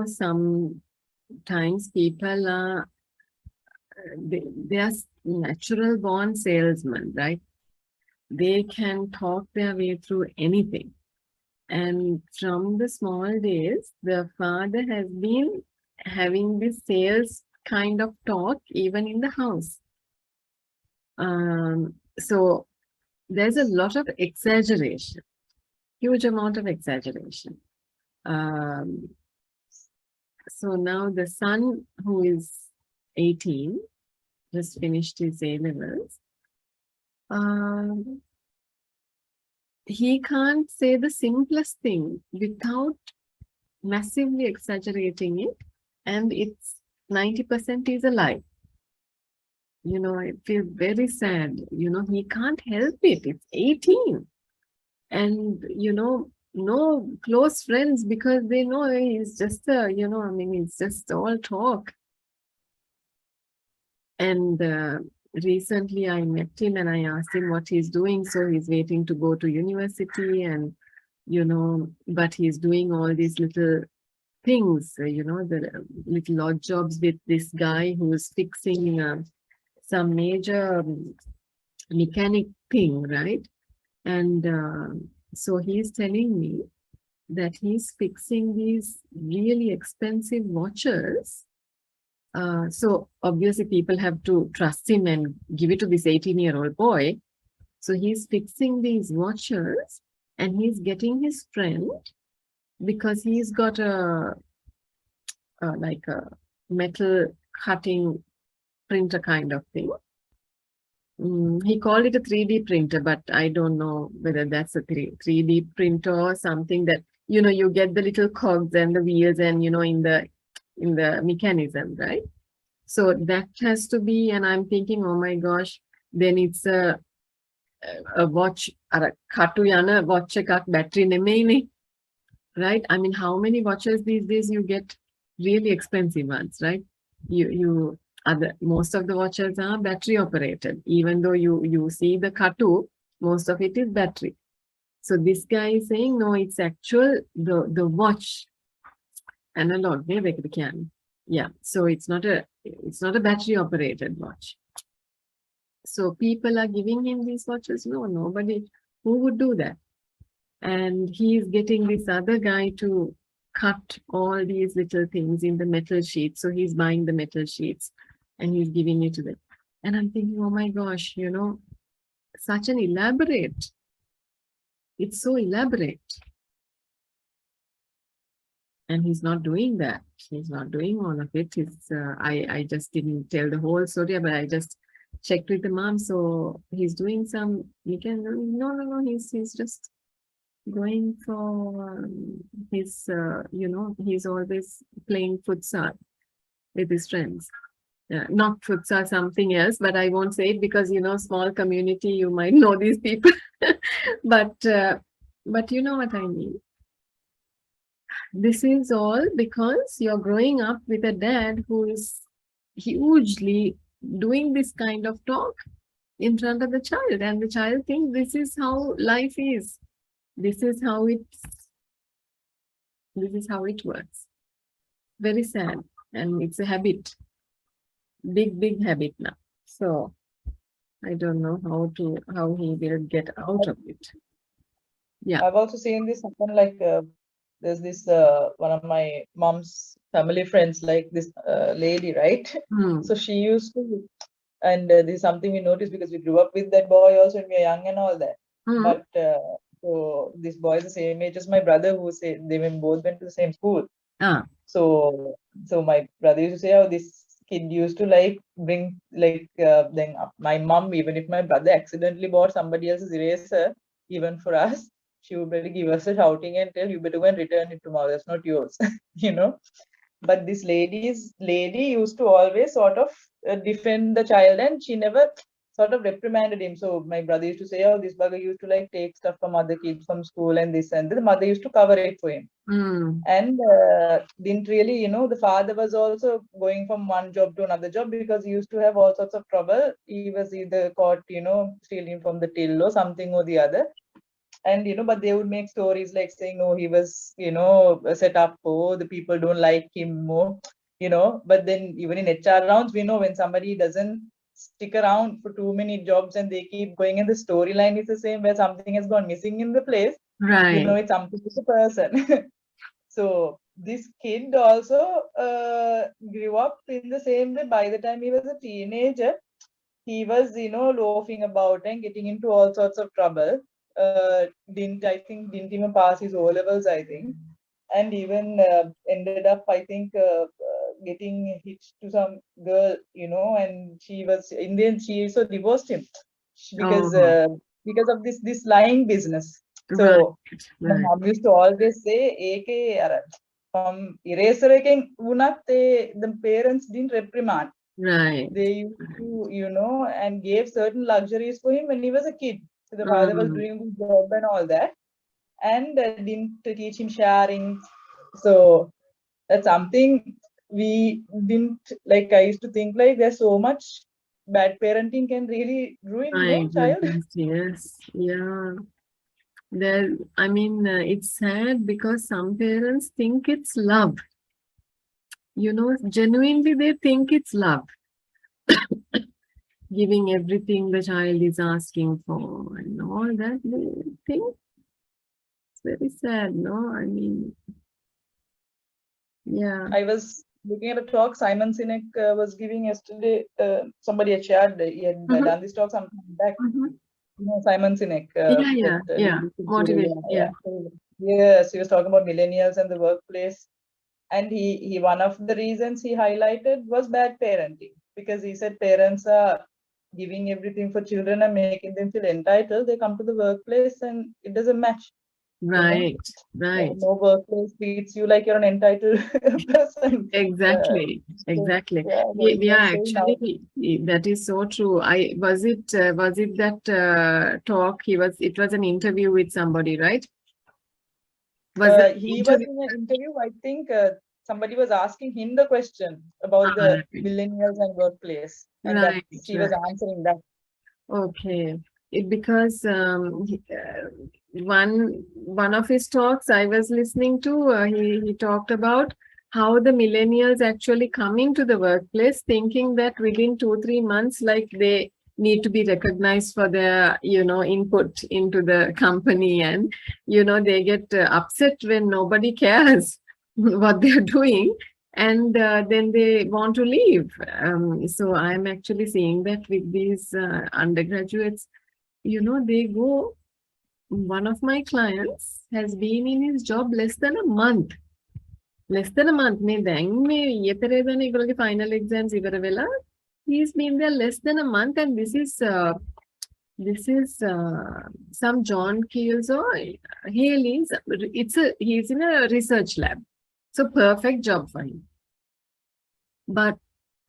sometimes people are, they are natural born salesmen, right? They can talk their way through anything. And from the small days, the father has been having this sales kind of talk even in the house. So there's a lot of exaggeration, huge amount of exaggeration. Um, so now the son, who is 18, just finished his A levels. He can't say the simplest thing without massively exaggerating it, and it's 90% is a lie. I feel very sad. He can't help it. It's 18. And, no close friends, because they know he's just it's just all talk. And recently I met him and I asked him what he's doing. So he's waiting to go to university, and, but he's doing all these little things, the little odd jobs with this guy who's fixing some major mechanic thing, right? And so he's telling me that he's fixing these really expensive watches. So obviously people have to trust him and give it to this 18-year-old boy. So he's fixing these watches and he's getting his friend, because he's got like a metal cutting printer kind of thing. He called it a 3D printer, but I don't know whether that's a 3D printer or something that, you get the little cogs and the wheels and, in the mechanism, right? So that has to be, and I'm thinking, oh my gosh, then it's a watch, katu yana watch ekak battery නෙමෙයිනේ, right? I mean, how many watches these days you get really expensive ones, right? Most of the watches are battery operated. Even though you see the katu, most of it is battery. So this guy is saying, no, it's actual, the watch analog. Yeah. So it's not a battery operated watch. So people are giving him these watches. No, nobody who would do that. And he's getting this other guy to cut all these little things in the metal sheets. So he's buying the metal sheets and he's giving it to them. And I'm thinking, oh my gosh, such an elaborate. It's so elaborate. And he's not doing that. He's not doing all of it. I just didn't tell the whole story, but I just checked with the mom. So he's doing some, no, he's just going for his, he's always playing futsal with his friends. Not futsal, something else, but I won't say it because, small community, you might know these people. But you know what I mean. This is all because you're growing up with a dad who is hugely doing this kind of talk in front of the child, and the child thinks this is how life is. This is how it works. Very sad. And it's a habit. Big habit now. So I don't know how he will get out of it. Yeah. I've also seen this happen, like there's this one of my mom's family friends, like this lady, right? So she used to, and this is something we noticed because we grew up with that boy also when we were young and all that. But so this boy is the same age as my brother, who say they both went to the same school. So my brother used to say, oh, this kid used to like bring like then my mom, even if my brother accidentally bought somebody else's eraser, even for us, she would better give us a shouting and tell, you better go and return it tomorrow, that's not yours. But this lady used to always sort of defend the child, and she never sort of reprimanded him. So my brother used to say, oh, this bugger used to like take stuff from other kids from school and this, and the mother used to cover it for him. And didn't really, the father was also going from one job to another job because he used to have all sorts of trouble. He was either caught, stealing from the till or something or the other. And but they would make stories like saying, no, he was set up, oh, the people don't like him more, but then even in HR rounds, we know when somebody doesn't stick around for too many jobs and they keep going, and the storyline is the same, where something has gone missing in the place, Right. it's something with the person. So this kid also grew up in the same way. By the time he was a teenager, he was, loafing about and getting into all sorts of trouble. Didn't even pass his O levels, I think, and even ended up, I think, getting hitched to some girl, and she was in the end, she also divorced him Oh, because of this lying business. right, So my right, mom used to always say, "Eke, from eraser unat the parents didn't reprimand. right. They used to, and gave certain luxuries for him when he was a kid. So the father was Mm, doing good job and all that, and didn't teach him sharing. So that's something we didn't like. I used to think like there's so much bad parenting can really ruin, my child. goodness, yes, yeah. There, I mean, it's sad because some parents think it's love. Genuinely they think it's love, giving everything the child is asking for and all that. They think it's very sad, no? I mean, yeah. I was looking at a talk Simon Sinek was giving yesterday. Somebody had shared, he had Mhm, done this talk some time back. mhm. Simon Sinek, Yeah, that yeah, yeah. leadership guru. Motivation, Yeah, yeah. yeah. So, yes, he was talking about millennials and the workplace. And he one of the reasons he highlighted was bad parenting, because he said parents are giving everything for children and making them feel entitled. They come to the workplace and it doesn't match. Right, right. No workplace treats you like you're an entitled person. Exactly, So, exactly. yeah, Yeah, he was yeah, saying now. actually, that is so true. Was it that talk? It was an interview with somebody, right? Was that He was interview? in an interview. I think somebody was asking him the question about Ah, the millennials and workplace, and that right, he was right. answering that. Okay. Because one of his talks I was listening to, he talked about how the millennials actually coming to the workplace thinking that within 2-3 months, like they need to be recognized for their input into the company, and they get upset when nobody cares what they're doing, and then they want to leave. So I'm actually seeing that with these undergraduates, they go. One of my clients has been in his job less than a month. Less than a month. මේ final exams ඉවර වෙලා, he's been there less than a month, and this is some John Keels or Haley's. He's in a research lab, so perfect job for him. But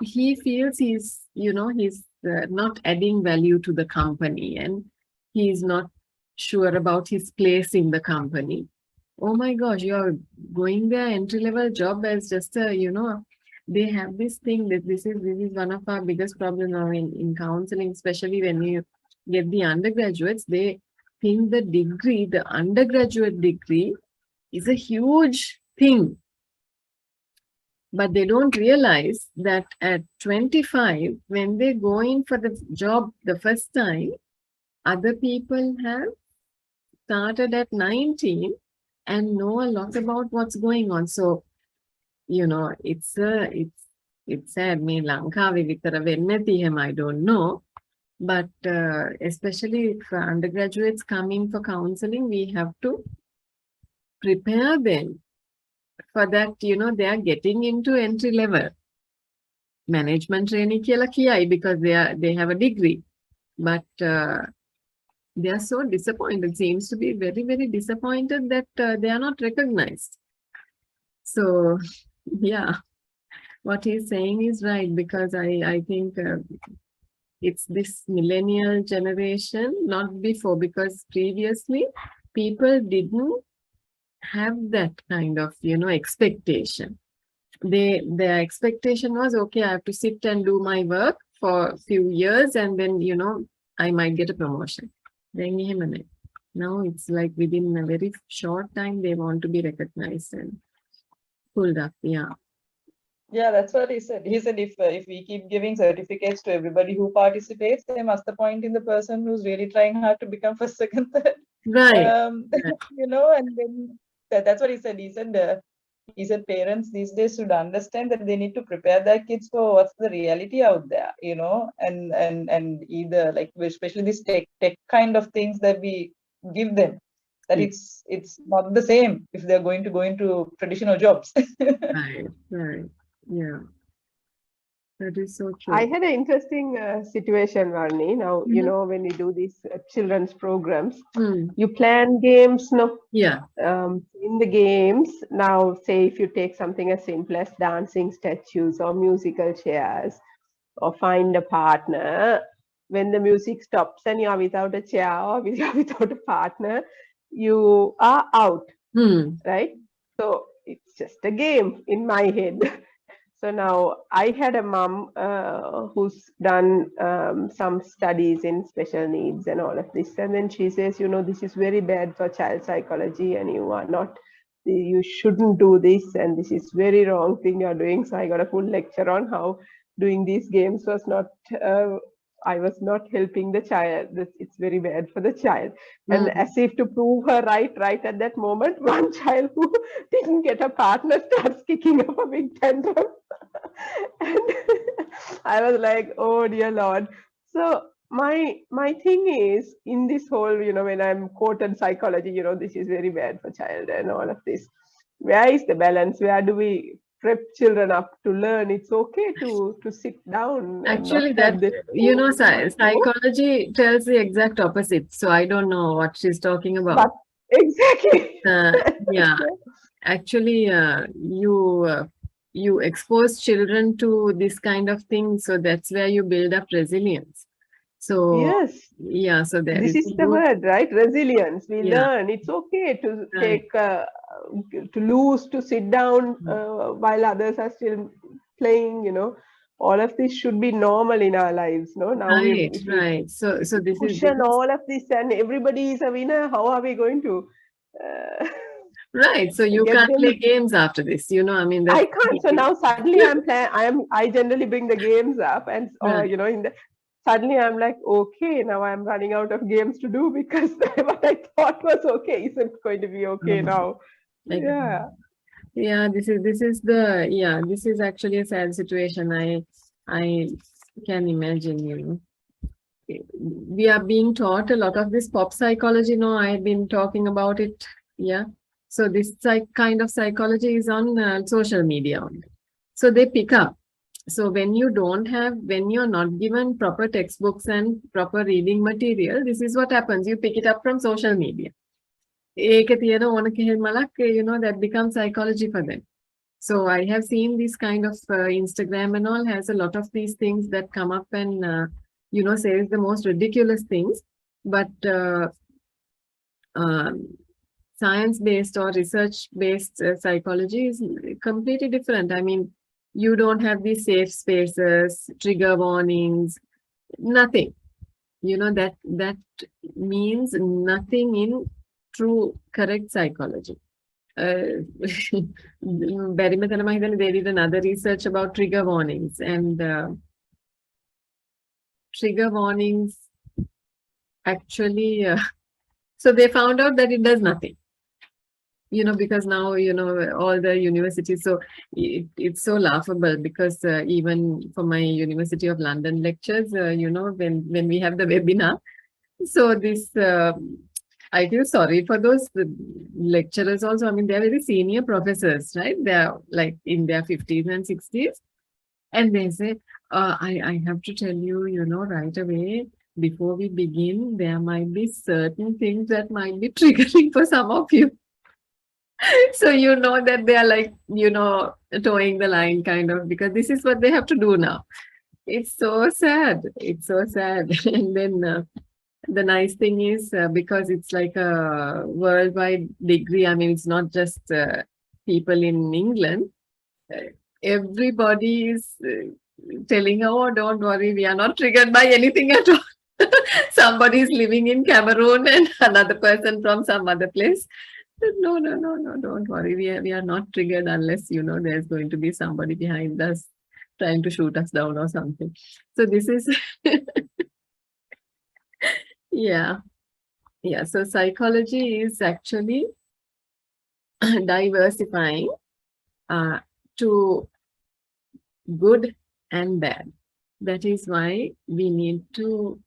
he feels he's not adding value to the company, and he's not sure about his place in the company. Oh my gosh, you're going there entry level job as just a they have this thing that this is one of our biggest problems now in counseling, especially when you get the undergraduates. They think the undergraduate degree is a huge thing, but they don't realize that at 25, when they go in for the job the first time, other people have started at 19 and know a lot about what's going on. So, it's sad. Me Lankavi vitara venneti hem, I don't know. But especially if undergraduates come in for counseling, we have to prepare them for that. They are getting into entry level management training කියලා කියයි because they have a degree, but they are so disappointed. Seems to be very, very disappointed that they are not recognized. So yeah, what he's saying is right, because I think it's this millennial generation, not before, because previously people didn't have that kind of expectation. Their expectation was, okay, I have to sit and do my work for a few years and then I might get a promotion. Then එහෙම නැහැ. Now it's like within a very short time, they want to be recognized and pulled up. Yeah. Yeah, that's what he said. He said if we keep giving certificates to everybody who participates, there must the point in the person who's really trying hard to become first, second, third. Right. And then that's what he said. He said parents these days should understand that they need to prepare their kids for what's the reality out there, and either like especially these tech kind of things that we give them, that Yeah. it's not the same if they're going to go into traditional jobs. Right. Right. Yeah. That is so I true. had an interesting situation, Varni. Now, you Mhm. know, when you do these children's programs, Hmm. you plan games, no? Yeah. In the games, now, say if you take something as simple as dancing statues or musical chairs or find a partner, when the music stops and you're without a chair or you're without a partner, you are out, Hmm. right? So it's just a game in my head. So now I had a mom who's done some studies in special needs and all of this. And then she says, you know, this is very bad for child psychology and you are not, you shouldn't do this. And this is very wrong thing you're doing. So I got a full lecture on how doing these games was not, I was not helping the child. It's very bad for the child. And Hmm. as if to prove her right at that moment, one child who didn't get a partner starts kicking up a big tantrum. And I was like, oh dear Lord. So my thing is in this whole, you know, when I'm quoted psychology, you know, this is very bad for child and all of this. Where is the balance? Where do we prep children up to learn? It's okay to sit down and not Actually, have that, this no? psychology tells the exact opposite. So I don't know what she's talking But about. exactly. Yeah. So, Actually, you expose children to this kind of thing, so that's where you build up resilience. So yes. yeah, so there This is is the huge, word, right? Resilience. We yeah, learn. It's okay to right, take, to lose, to sit down mm, while others are still playing. You know, all of this should be normal in our lives. No, now we right, if we right. So this cushion is all of this and everybody is a winner, how are we going to uh, right. So you get can't play them? games after this. I mean I that's can't. So now suddenly I'm playing. I generally bring the games up, and right, you know, in the suddenly I'm like, okay, now I'm running out of games to do because what I thought was okay isn't going to be okay um, now. like Yeah. yeah. This is actually a sad situation. I can imagine. We are being taught a lot of this pop psychology. No, I've been talking about it. Yeah. So this kind of psychology is on social media only. So they pick up. So when you're not given proper textbooks and proper reading material, this is what happens. You pick it up from social media. ඒකේ තියෙන ඕන කෙහෙල්මලක්, that becomes psychology for them. So I have seen this kind of Instagram and all has a lot of these things that come up and says the most ridiculous things, but science-based or research-based psychology is completely different. I mean, you don't have these safe spaces, trigger warnings, nothing. That means nothing in true correct psychology. බැරිම තැන මම හිතන්නේ they did another research about trigger warnings, and trigger warnings actually so they found out that it does nothing, because now all the universities, so it's so laughable because even for my University of London lectures, when we have the webinar, so this I feel sorry for those lecturers also. I mean, they're very senior professors, right? They're like in their 50s and 60s. And they say, I have to tell you, right away, before we begin, there might be certain things that might be triggering for some of you. So you know that they are like, towing the line kind of, because this is what they have to do now. It's so sad. It's so sad. And then the nice thing is, because it's like a worldwide degree, I mean, it's not just people in England. Uh, Everybody is telling, oh, don't worry, we are not triggered by anything at all. somebody is living in Cameroon and another person from some other place. No, no, no, no, don't worry. We are not triggered unless, you know, there's going to be somebody behind us trying to shoot us down or something. So this is, yeah. Yeah. So psychology is actually diversifying to good and bad. That is why we need to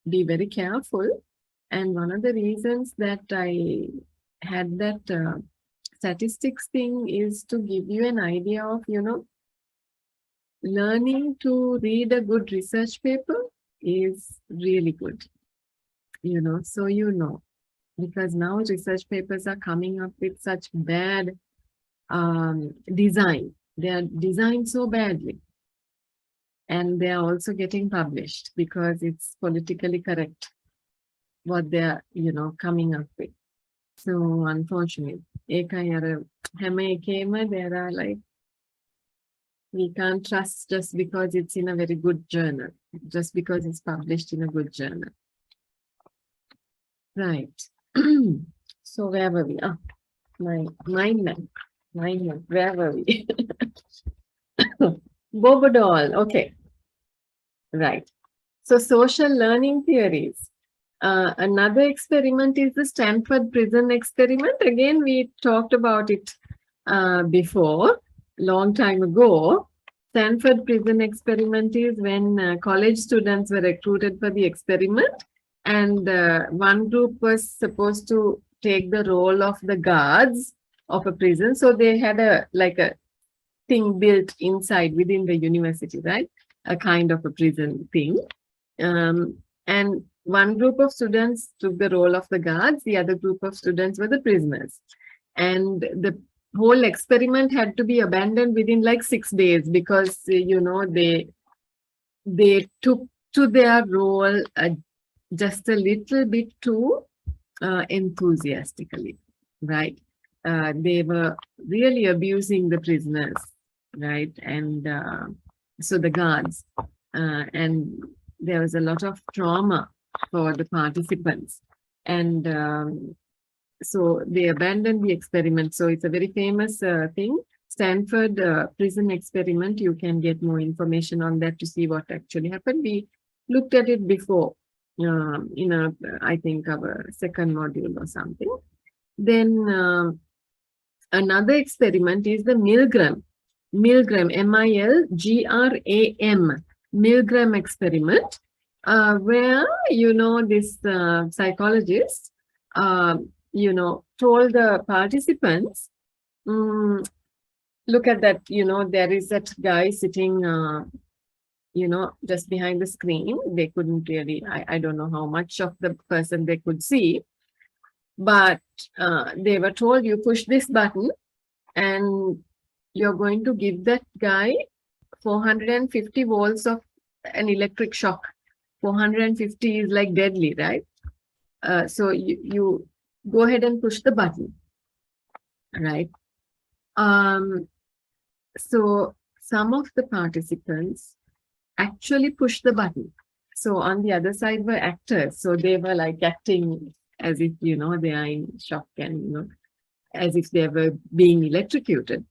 be very careful. And one of the reasons that I had that statistics thing is to give you an idea of, you know, learning to read a good research paper is really good, you know, so you know, because now research papers are coming up with such bad design. They are designed so badly. And they are also getting published because it's politically correct what they're, you know, coming up with. So unfortunately, there are like, we can't trust just because it's in a very good journal, just because it's published in a good journal. Right. So where were we? Oh, my mind map. Where were we? Bobodol. Okay. Right. So social learning theories. Another experiment is the Stanford prison experiment. Again, we talked about it before, long time ago. Stanford prison experiment is when college students were recruited for the experiment, and one group was supposed to take the role of the guards of a prison. So they had a thing built inside within the university, right? A kind of a prison thing. And one group of students took the role of the guards, the other group of students were the prisoners. And the whole experiment had to be abandoned within like 6 days because, you know, they took to their role just a little bit too enthusiastically, right? They were really abusing the prisoners, right? And so the guards, and there was a lot of trauma for the participants. And so they abandoned the experiment. So it's a very famous thing. Stanford prison experiment. You can get more information on that to see what actually happened. We looked at it before in I think our second module or something. Then another experiment is the Milgram, Milgram, Milgram experiment, where, you know, this psychologist, you know, told the participants, look at that, you know, there is that guy sitting, you know, just behind the screen. They couldn't really, I don't know how much of the person they could see, but they were told, you push this button and you're going to give that guy 450 volts of an electric shock. 450 is like deadly, right? So you go ahead and push the button, right? So some of the participants actually pushed the button. So on the other side were actors. So they were like acting as if, you know, they are in shock and, you know, as if they were being electrocuted.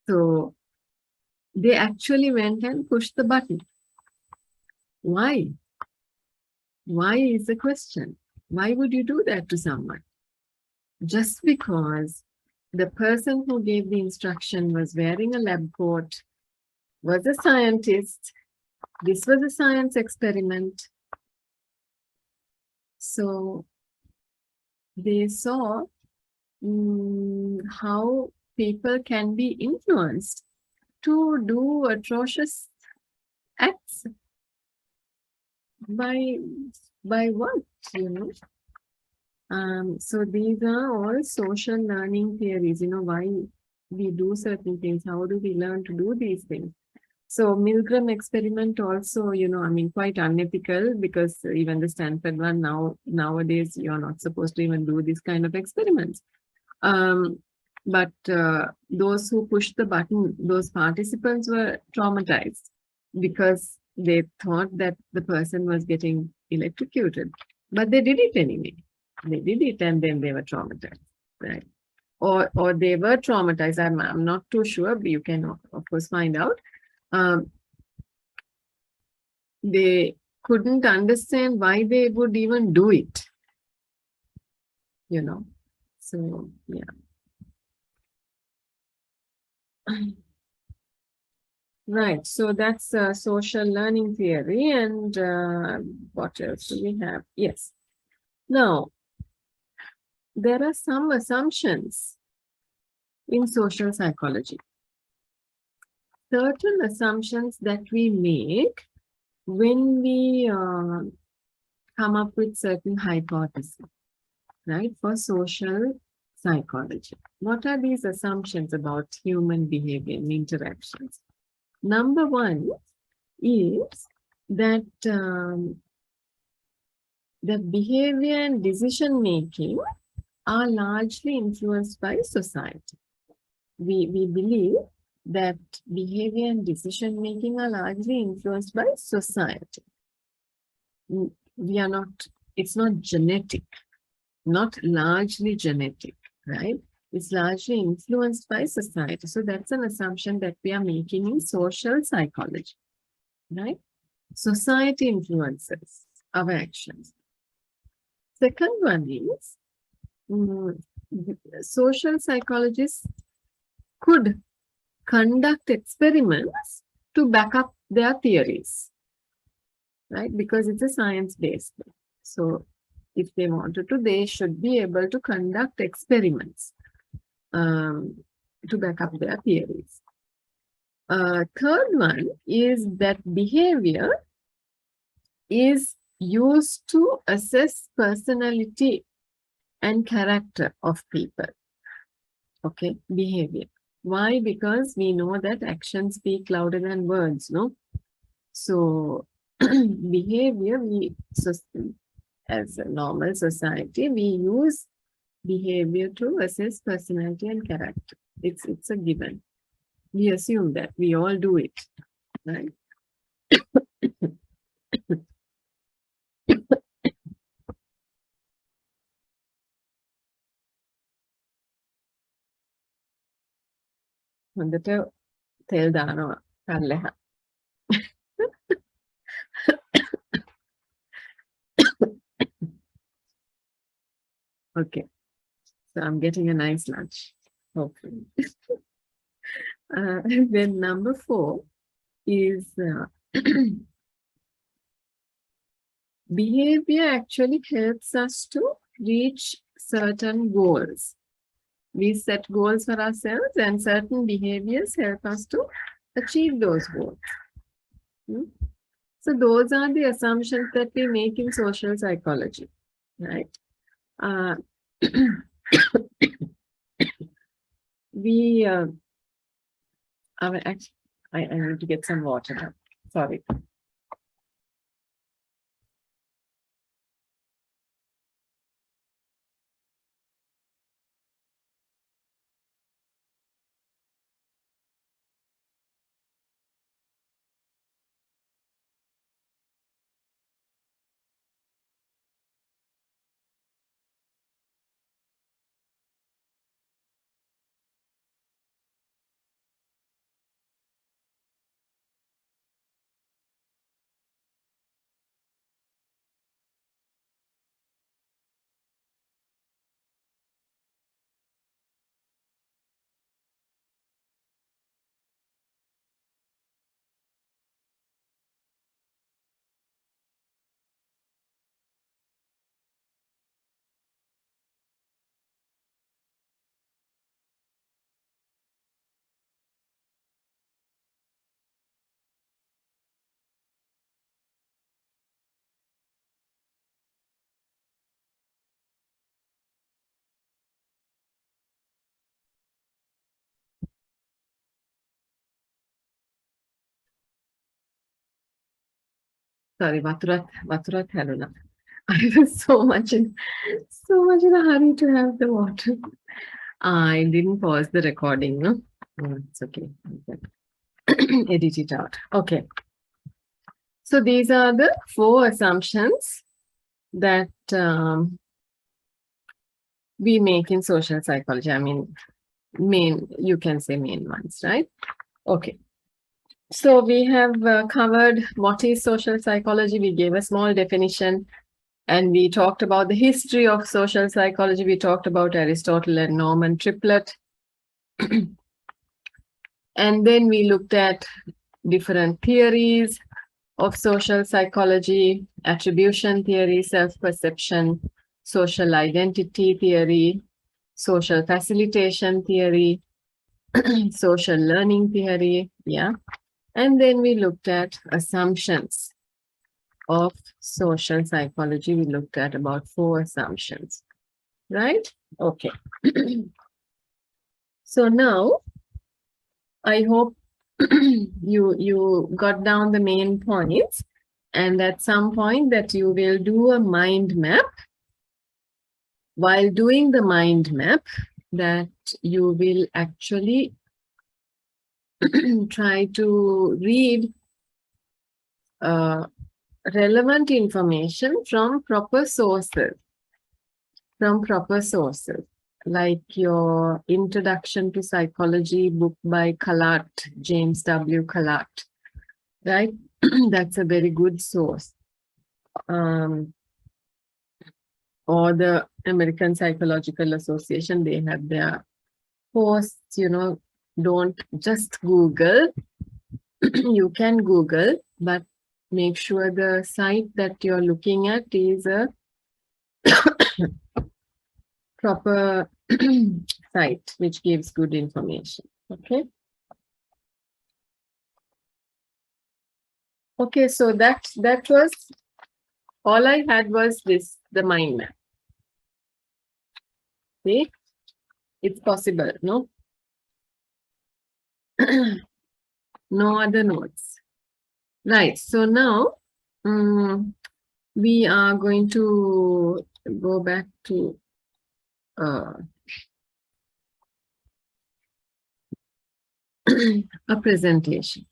So they actually went and pushed the button. Why? Why is the question? Why would you do that to someone? Just because the person who gave the instruction was wearing a lab coat, was a scientist. This was a science experiment. So they saw how people can be influenced to do atrocious acts by what, you know? So these are all social learning theories, you know, why we do certain things, how do we learn to do these things? So Milgram experiment also, you know, I mean, quite unethical, because even the Stanford one nowadays, you're not supposed to even do this kind of experiments. But those who pushed the button, those participants were traumatized because they thought that the person was getting electrocuted. But they did it anyway. They did it and then they were traumatized, right? Or they were traumatized. I'm not too sure, but you can of course find out. They couldn't understand why they would even do it, you know. So yeah. Right. So that's social learning theory. And what else do we have? Yes. Now, there are some assumptions in social psychology. Certain assumptions that we make when we come up with certain hypotheses, right, for social psychology. What are these assumptions about human behavior and interactions? Number one is that that behavior and decision making are largely influenced by society. We believe that behavior and decision making are largely influenced by society. We are not, it's not genetic, not largely genetic, right? It's largely influenced by society. So that's an assumption that we are making in social psychology, right? Society influences our actions. Second one is social psychologists could conduct experiments to back up their theories, right? Because it's a science-based. So if they wanted to, they should be able to conduct experiments to back up their theories. Third one is that behavior is used to assess personality and character of people. Okay, behavior. Why? Because we know that actions speak louder than words, no? So behavior, as a normal society, we use behavior to assess personality and character. It's a given. We assume that we all do it, right? හොඳට තෙල් දානවා පල්ලෙහා. Okay, so I'm getting a nice lunch, hopefully. Then number 4 is behavior actually helps us to reach certain goals. We set goals for ourselves and certain behaviors help us to achieve those goals. So those are the assumptions that we make in social psychology, right? We I need to get some water now. Sorry. Sorry, Vaturat Helena. I was so much in a hurry to have the water. I didn't pause the recording, no? Oh, it's okay. Edit it out. Okay. So these are the 4 assumptions that we make in social psychology. I mean, you can say main ones, right? Okay. So we have covered what is social psychology. We gave a small definition and we talked about the history of social psychology. We talked about Aristotle and Norman Triplet. And then we looked at different theories of social psychology, attribution theory, self-perception, social identity theory, social facilitation theory, social learning theory, yeah. And then we looked at assumptions of social psychology. We looked at about 4 assumptions, right? Okay. So now, I hope you got down the main points, and at some point that you will do a mind map. While doing the mind map, that you will actually try to read relevant information from proper sources. Like your Introduction to Psychology book by Kalat, James W. Kalat, right? That's a very good source. Or the American Psychological Association, they have their posts, don't just Google. You can Google, but make sure the site that you're looking at is a proper site which gives good information. Okay. Okay, so that was all I had was this, the mind map. See, it's possible, no? No other notes. Right, so now we are going to go back to a presentation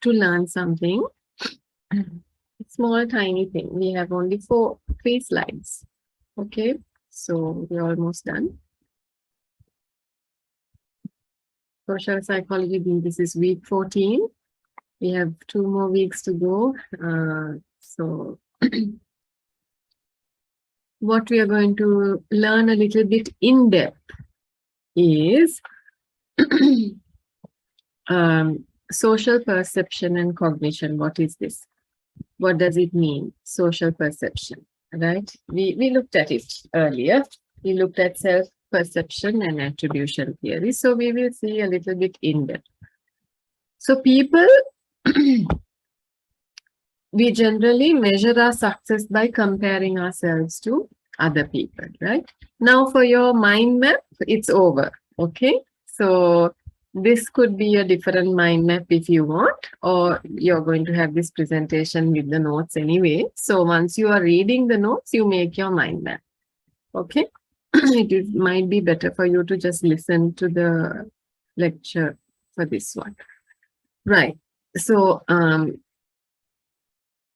to learn something. Small, tiny thing. We have only 3 slides. Okay, so we're almost done. Social psychology, this is week 14. We have 2 more weeks to go. So what we are going to learn a little bit in depth is social perception and cognition. What is this? What does it mean? Social perception, right? We looked at it earlier. We looked at self-perception and attribution theory. So we will see a little bit in depth. So people, we generally measure our success by comparing ourselves to other people, right? Now for your mind map, it's over, okay? So this could be a different mind map if you want, or you're going to have this presentation with the notes anyway. So once you are reading the notes, you make your mind map, okay? It might be better for you to just listen to the lecture for this one. Right, so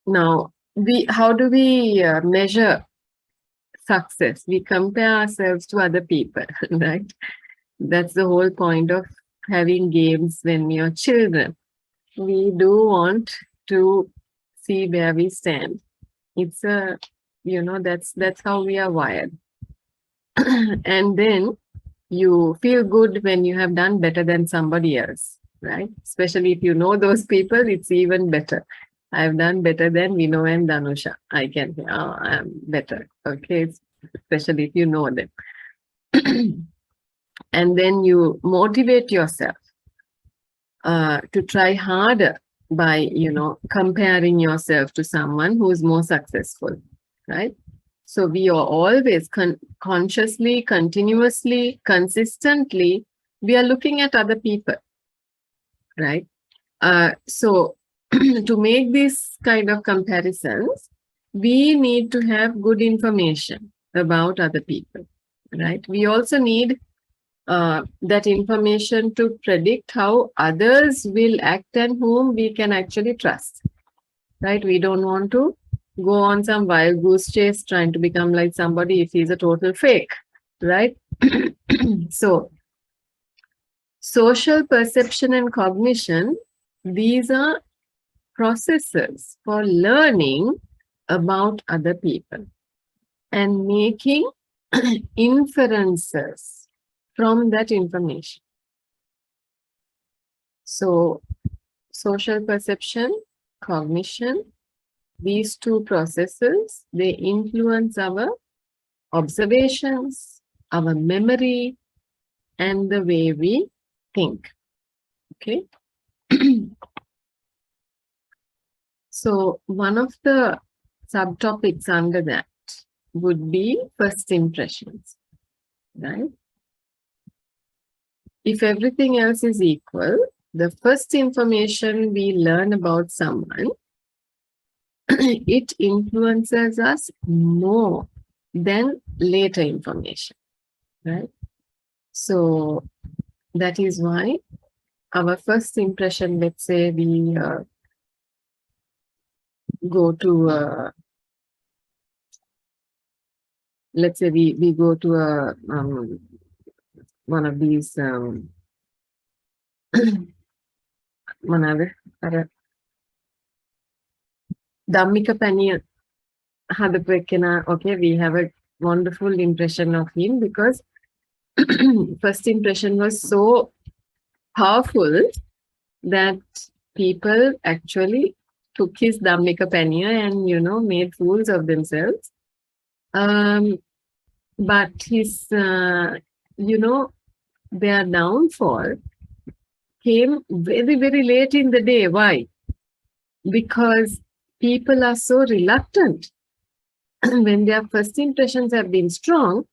now how do we measure success? We compare ourselves to other people, right? That's the whole point of having games when we are children. We do want to see where we stand. It's that's how we are wired. And then you feel good when you have done better than somebody else, right? Especially if you know those people, it's even better. I've done better than Vino and Danusha. I can say, oh, I'm better. Okay, especially if you know them. And then you motivate yourself to try harder by, comparing yourself to someone who is more successful, right? So we are always consciously, continuously, consistently, we are looking at other people, right? So to make these kind of comparisons, we need to have good information about other people, right? We also need that information to predict how others will act and whom we can actually trust, right? We don't want to go on some wild goose chase trying to become like somebody if he's a total fake, right? So, social perception and cognition, these are processes for learning about other people and making inferences from that information. So, social perception, cognition, these two processes, they influence our observations, our memory, and the way we think. Okay. So one of the subtopics under that would be first impressions, right? If everything else is equal, the first information we learn about someone, it influences us more than later information, right? So that is why our first impression, let's say we go to let's say we go to a one of these Dhammika Paniya හදපු එක්කෙනා, okay, we have a wonderful impression of him because first impression was so powerful that people actually took his Dhammika Paniya and, you know, made fools of themselves. But his, you know, their downfall came very, very late in the day. Why? Because people are so reluctant. When their first impressions have been strong,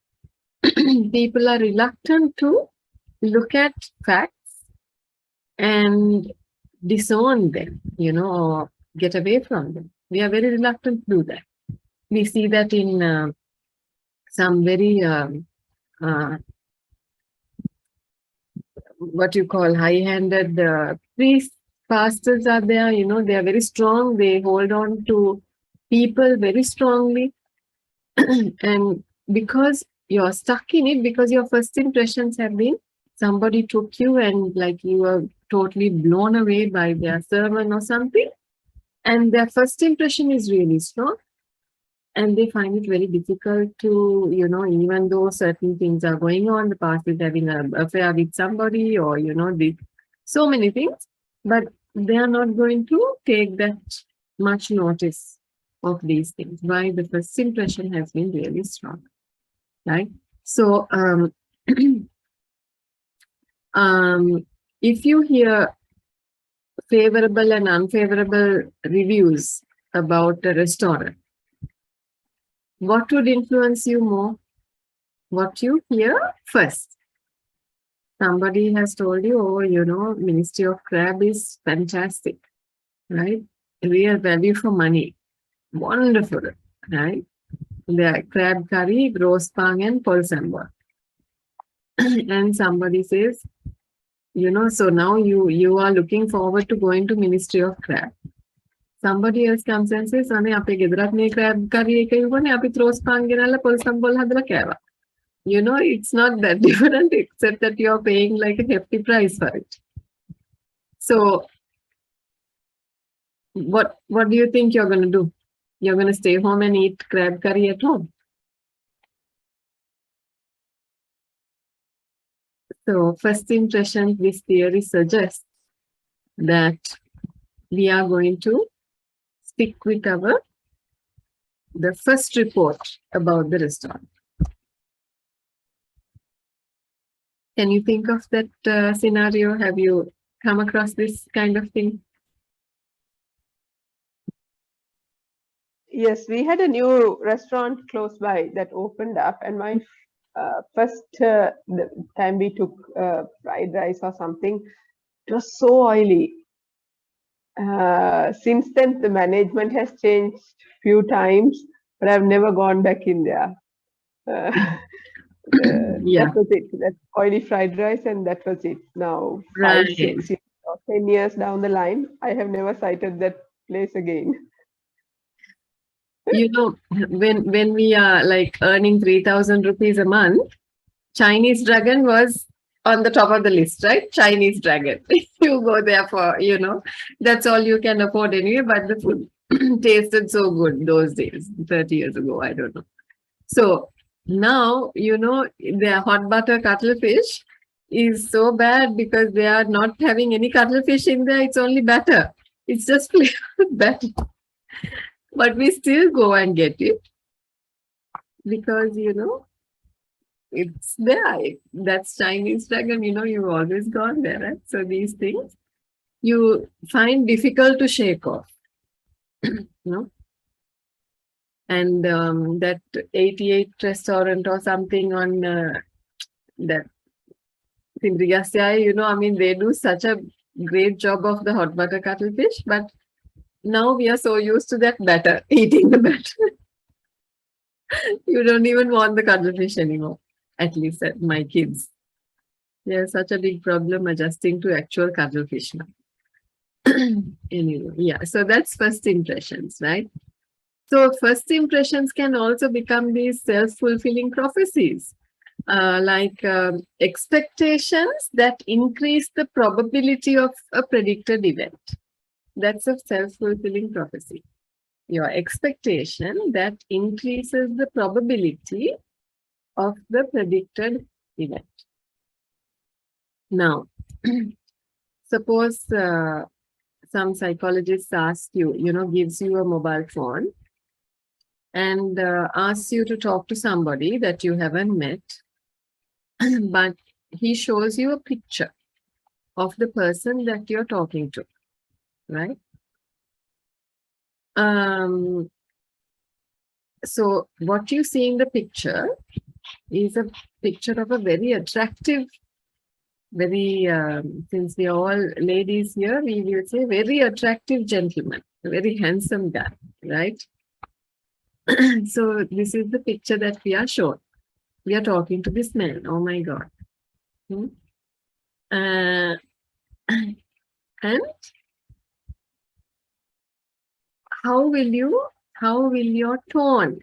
people are reluctant to look at facts and disown them, you know, or get away from them. We are very reluctant to do that. We see that in some very, what you call high-handed priests, pastors are there, you know, they are very strong. They hold on to people very strongly. And because you're stuck in it, because your first impressions have been somebody took you and like you were totally blown away by their sermon or something, and their first impression is really strong, and they find it very difficult to, you know, even though certain things are going on, the pastor is having an affair with somebody, or, you know, so many things, but they are not going to take that much notice of these things. Why? The first impression has been really strong, right? So, if you hear favorable and unfavorable reviews about a restaurant, what would influence you more? What you hear first. Somebody has told you, oh, you know, Ministry of Crab is fantastic, right? Real value for money. Wonderful, right? The crab curry, roast pang, and pol sambal. And somebody says, you know, so now you are looking forward to going to Ministry of Crab. Somebody else comes and says, "Ane ape gedarat me crab curry ekak gone api roast pang genalla pol sambal hadala kæwa." You know, it's not that different, except that you're paying like a hefty price for it. So, what do you think you're going to do? You're going to stay home and eat crab curry at home. So, first impression, this theory suggests that we are going to stick with the first report about the restaurant. Can you think of that scenario? Have you come across this kind of thing? Yes, we had a new restaurant close by that opened up, and my first the time we took fried rice or something, it was so oily. Since then, the management has changed few times, but I've never gone back in there. Yeah. That was it. That oily fried rice, and that was it. Now, 5, Right. 6 years or 10 years down the line, I have never cited that place again. when we are like earning 3,000 rupees a month, Chinese dragon was on the top of the list, right? Chinese dragon. You go there for, that's all you can afford anyway, but the food tasted so good those days, 30 years ago, I don't know. So now, their hot butter cuttlefish is so bad because they are not having any cuttlefish in there. It's only batter. It's just flavored batter. But we still go and get it because, it's there. That's Chinese dragon, you've always gone there, right? So these things you find difficult to shake off, And that 88 restaurant or something on that Sindrigasya, they do such a great job of the hot butter cuttlefish, but now we are so used to that batter, eating the batter. You don't even want the cuttlefish anymore, at least my kids. They have such a big problem adjusting to actual cuttlefish now. Anyway, yeah, so that's first impressions, right? So first impressions can also become these self-fulfilling prophecies, like expectations that increase the probability of a predicted event. That's a self-fulfilling prophecy. Your expectation that increases the probability of the predicted event. Now, suppose some psychologists ask you, gives you a mobile phone and asks you to talk to somebody that you haven't met, but he shows you a picture of the person that you're talking to, right? So what you see in the picture is a picture of a very attractive, since we are all ladies here, we will say very attractive gentleman, a very handsome guy, right? So this is the picture that we are shown. We are talking to this man. Oh my God. And how will your tone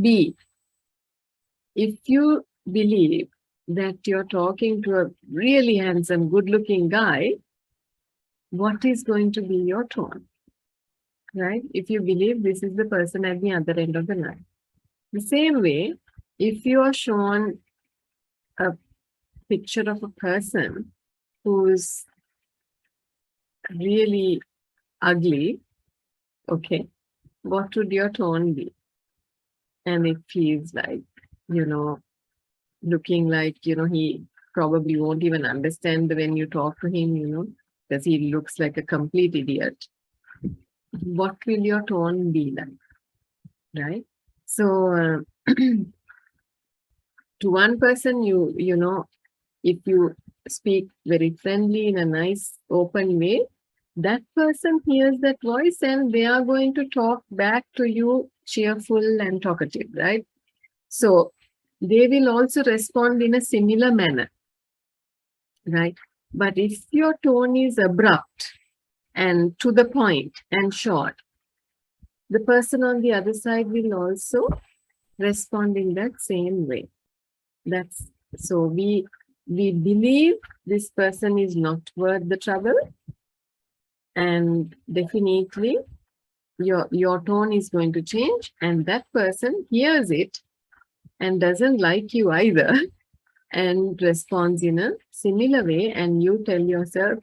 be if you believe that you're talking to a really handsome, good-looking guy? What is going to be your tone, right? If you believe this is the person at the other end of the line. The same way, if you are shown a picture of a person who's really ugly, okay, what would your tone be? And if he's like, looking like, he probably won't even understand when you talk to him, because he looks like a complete idiot. What will your tone be like, right? So to one person, if you speak very friendly in a nice, open way, that person hears that voice and they are going to talk back to you cheerful and talkative, right? So they will also respond in a similar manner, right? But if your tone is abrupt and to the point and short, the person on the other side will also respond in that same way. So we believe this person is not worth the trouble, and definitely your tone is going to change, and that person hears it and doesn't like you either and responds in a similar way, and you tell yourself,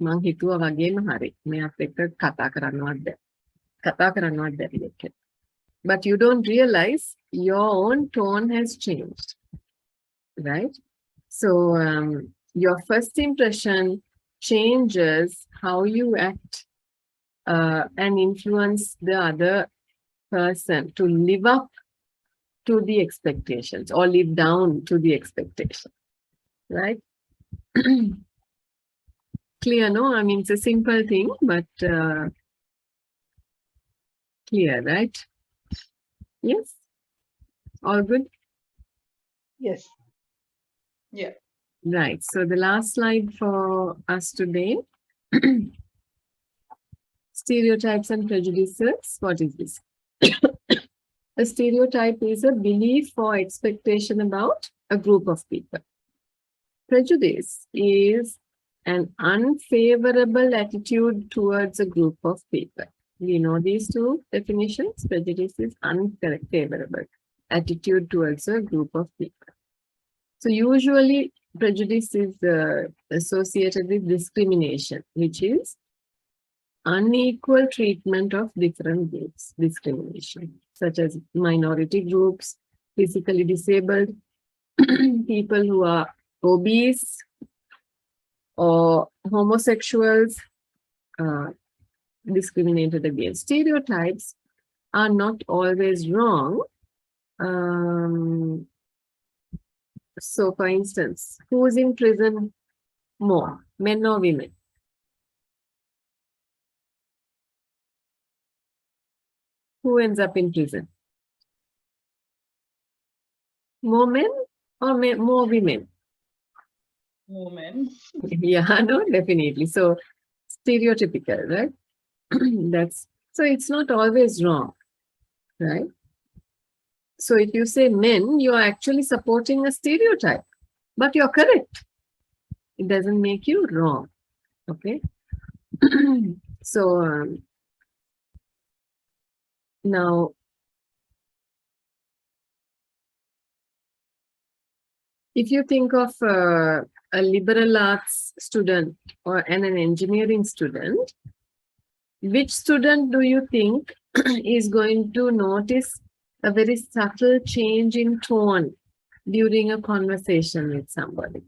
මං හිතුවා වගේම හරි මෙයාත් එක්ක කතා කරන්නවත් බැරි. But you don't realize your own tone has changed, right? So your first impression changes how you act and influence the other person to live up to the expectations or live down to the expectation, right? Clear, no? I mean, it's a simple thing, but clear, right? Yes? All good? Yes. Yeah. Right. So the last slide for us today. Stereotypes and prejudices. What is this? A stereotype is a belief or expectation about a group of people. Prejudice is an unfavorable attitude towards a group of people. We know these two definitions. Prejudice is unfavorable attitude towards a group of people. So usually prejudice is associated with discrimination, which is unequal treatment of different groups, discrimination, such as minority groups, physically disabled, people who are obese, or homosexuals, discriminated against. Stereotypes are not always wrong. So, for instance, who's in prison more, men or women? Who ends up in prison? More men or more women? Women. Yeah, no, definitely. So, stereotypical, right? So it's not always wrong, right? So if you say men, you are actually supporting a stereotype, but you're correct. It doesn't make you wrong, okay? So now, if you think of a liberal arts student or an engineering student, which student do you think is going to notice a very subtle change in tone during a conversation with somebody?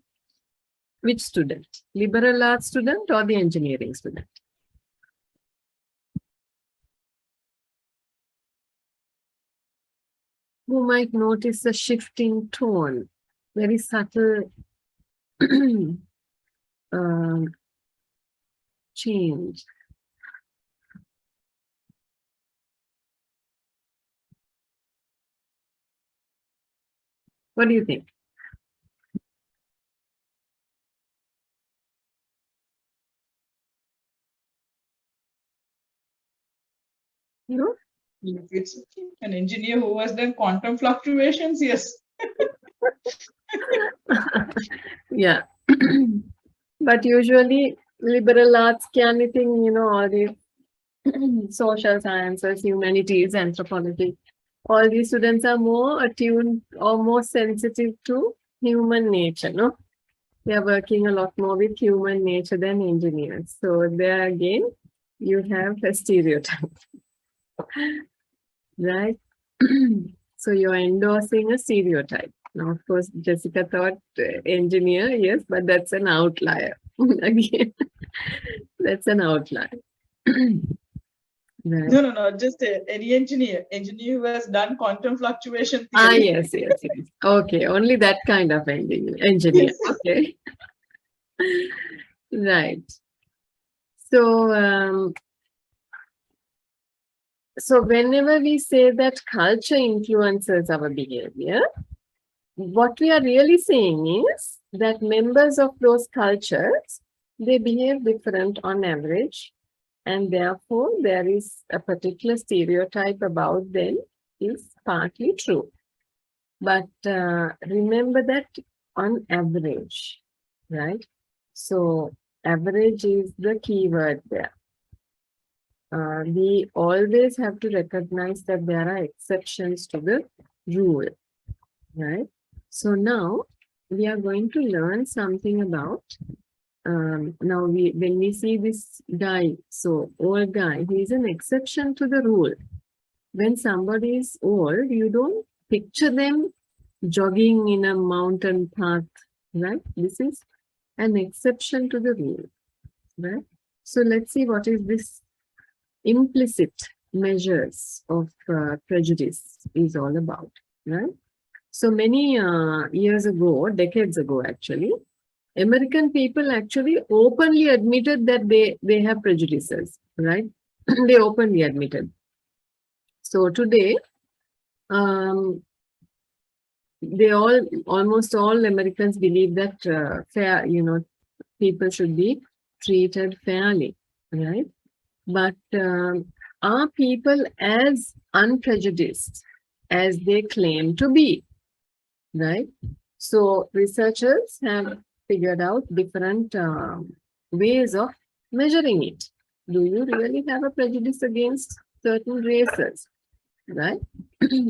Which student? Liberal arts student or the engineering student? Who might notice a shift in tone, very subtle change? What do you think? No? If it's an engineer who has done quantum fluctuations, yes. Yeah. But usually liberal arts can anything, all the social sciences, humanities, anthropology, all these students are more attuned or more sensitive to human nature, no? They are working a lot more with human nature than engineers. So there again, you have a stereotype, right? So you're endorsing a stereotype. Now, of course, Jessica thought engineer, yes, but that's an outlier. Again, that's an outlier. Right. No, just any engineer who has done quantum fluctuation theory. Yes. Okay, only that kind of engineer. Yes. Okay. Right. So, so whenever we say that culture influences our behavior, what we are really saying is that members of those cultures, they behave different on average, and therefore there is a particular stereotype about them is partly true. But remember that on average, right? So average is the key word there. We always have to recognize that there are exceptions to the rule, right? So now we are going to learn something about, now when we see this guy, so old guy, he is an exception to the rule. When somebody is old, you don't picture them jogging in a mountain path, right? This is an exception to the rule, right? So let's see what is this implicit measures of prejudice is all about, right? So many years ago, decades ago actually, American people actually openly admitted that they have prejudices, right? They openly admitted. So today, almost all Americans believe that fair, people should be treated fairly, right? But are people as unprejudiced as they claim to be? Right? So researchers have figured out different ways of measuring it. Do you really have a prejudice against certain races? Right?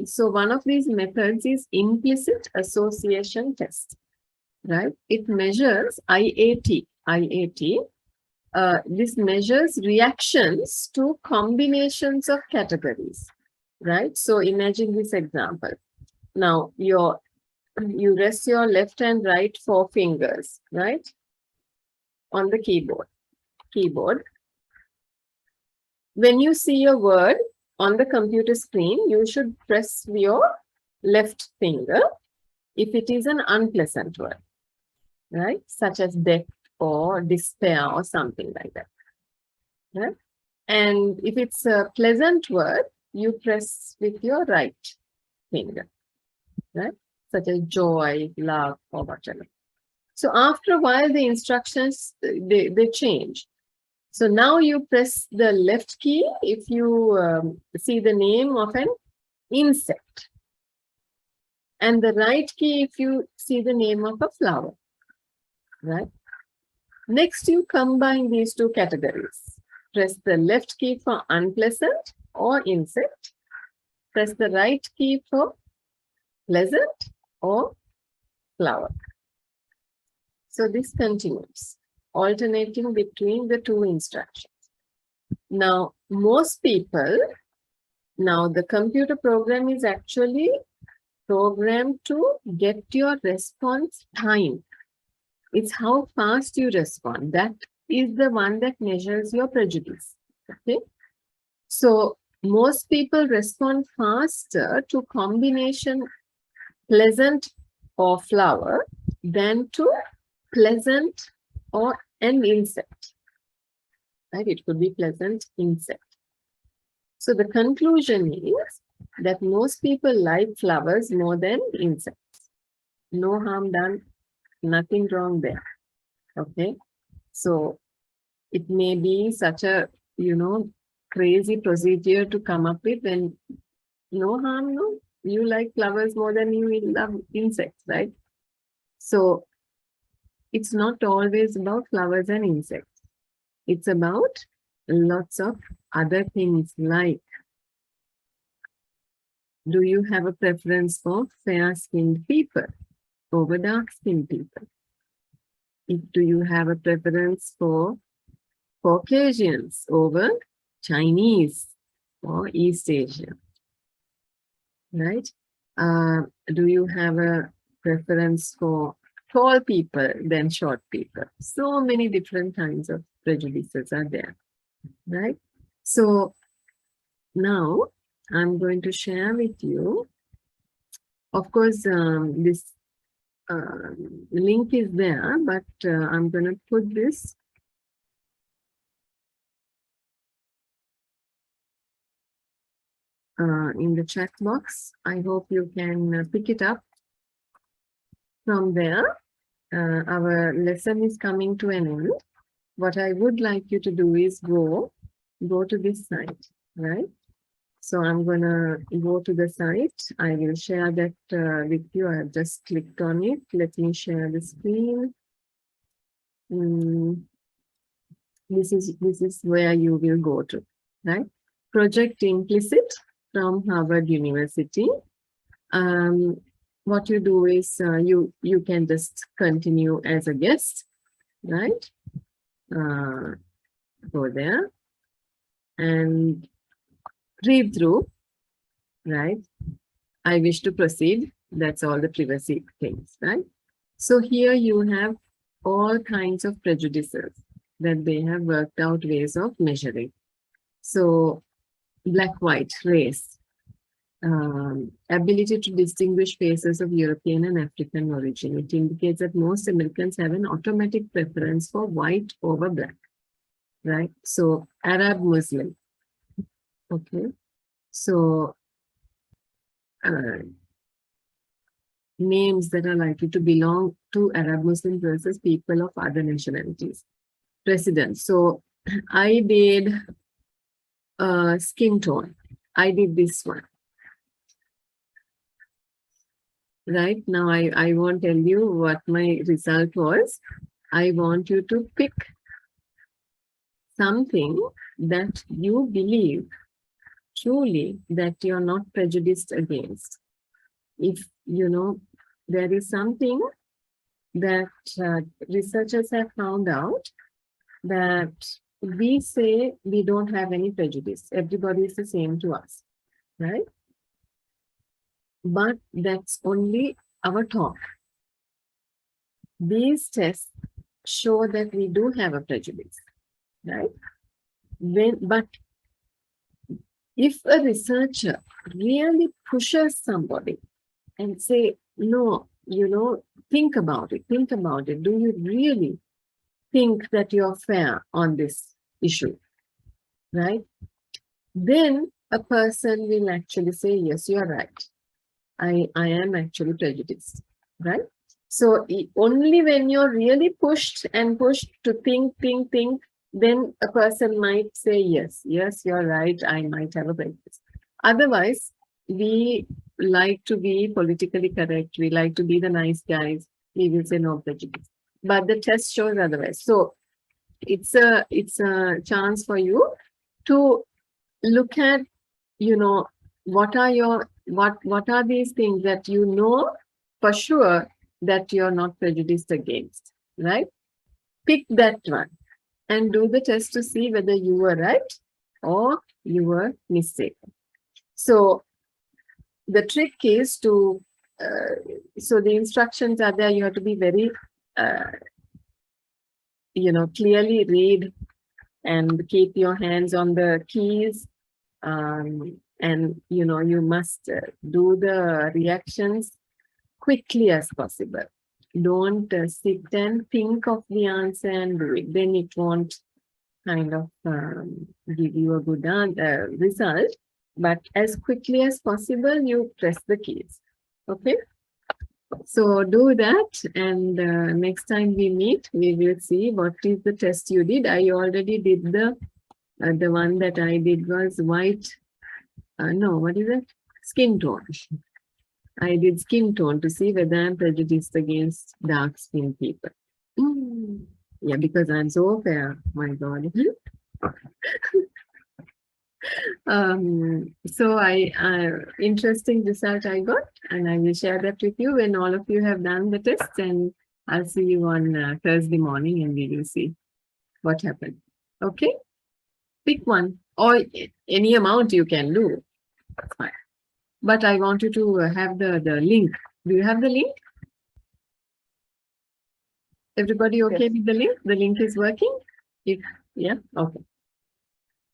So one of these methods is implicit association test. Right? It measures IAT. This measures reactions to combinations of categories. Right? So imagine this example. Now you rest your left and right forefingers, right, on the keyboard. When you see a word on the computer screen, you should press your left finger if it is an unpleasant word, right, such as death or despair or something like that. Right? And if it's a pleasant word, you press with your right finger, right, such as joy, love, or whatever. So after a while, the instructions, they change. So now you press the left key if you see the name of an insect, and the right key if you see the name of a flower, right? Next, you combine these two categories. Press the left key for unpleasant or insect. Press the right key for pleasant or flower. So this continues, alternating between the two instructions. Now, most people, now the computer program is actually programmed to get your response time. It's how fast you respond. That is the one that measures your prejudice. Okay. So most people respond faster to combination pleasant or flower than to pleasant or an insect. Right? It could be pleasant insect. So the conclusion is that most people like flowers more than insects. No harm done, nothing wrong there. Okay. So it may be such a, crazy procedure to come up with, and no harm, no. You like flowers more than you love insects, right? So it's not always about flowers and insects. It's about lots of other things like, do you have a preference for fair-skinned people over dark-skinned people? Do you have a preference for Caucasians over Chinese or East Asian? Right? Do you have a preference for tall people than short people? So many different kinds of prejudices are there, right? So now I'm going to share with you, of course, this link is there, but I'm going to put this in the chat box. I hope you can pick it up from there. Our lesson is coming to an end. What I would like you to do is go to this site, right? So I'm gonna go to the site. I will share that with you. I have just clicked on it. Let me share the screen. This is where you will go to, right? Project Implicit from Harvard University. What you do is you can just continue as a guest, right? Go there and read through, right? I wish to proceed. That's all the privacy things, right? So here you have all kinds of prejudices that they have worked out ways of measuring. So black, white, race, ability to distinguish faces of European and African origin. It indicates that most Americans have an automatic preference for white over black, right? So Arab Muslim, okay. So names that are likely to belong to Arab Muslim versus people of other nationalities. President. So I did skin tone. I did this one. Right now, I won't tell you what my result was. I want you to pick something that you believe truly that you're not prejudiced against. If you know there is something that researchers have found out, that we say we don't have any prejudice, everybody is the same to us, right? But that's only our talk. These tests show that we do have a prejudice, right? But if a researcher really pushes somebody and say, no, think about it. Do you really think that you're fair on this issue, right? Then a person will actually say, yes, you're right. I am actually prejudiced, right? So only when you're really pushed to think, then a person might say, yes, you're right, I might have a prejudice. Otherwise, we like to be politically correct. We like to be the nice guys. We will say no prejudice. But the test shows otherwise. So it's a chance for you to look at, what are these things that you know for sure that you're not prejudiced against, right? Pick that one and do the test to see whether you were right or you were mistaken. So the trick is to, so the instructions are there. You have to be very, clearly read and keep your hands on the keys. And, you must do the reactions quickly as possible. Don't sit and think of the answer and do it. Then it won't kind of give you a good result. But as quickly as possible, you press the keys. Okay? So do that, and next time we meet, we will see what is the test you did. I already did the one that I did was white. No, what is it? Skin tone. I did skin tone to see whether I'm prejudiced against dark skinned people. Yeah, because I'm so fair. My God. So interesting result I got, and I will share that with you when all of you have done the test, and I'll see you on Thursday morning and we will see what happened. Okay, pick one or any amount you can do. That's fine. But I want you to have the link. Do you have the link? Everybody okay Yes. with the link? The link is working? Yeah, okay.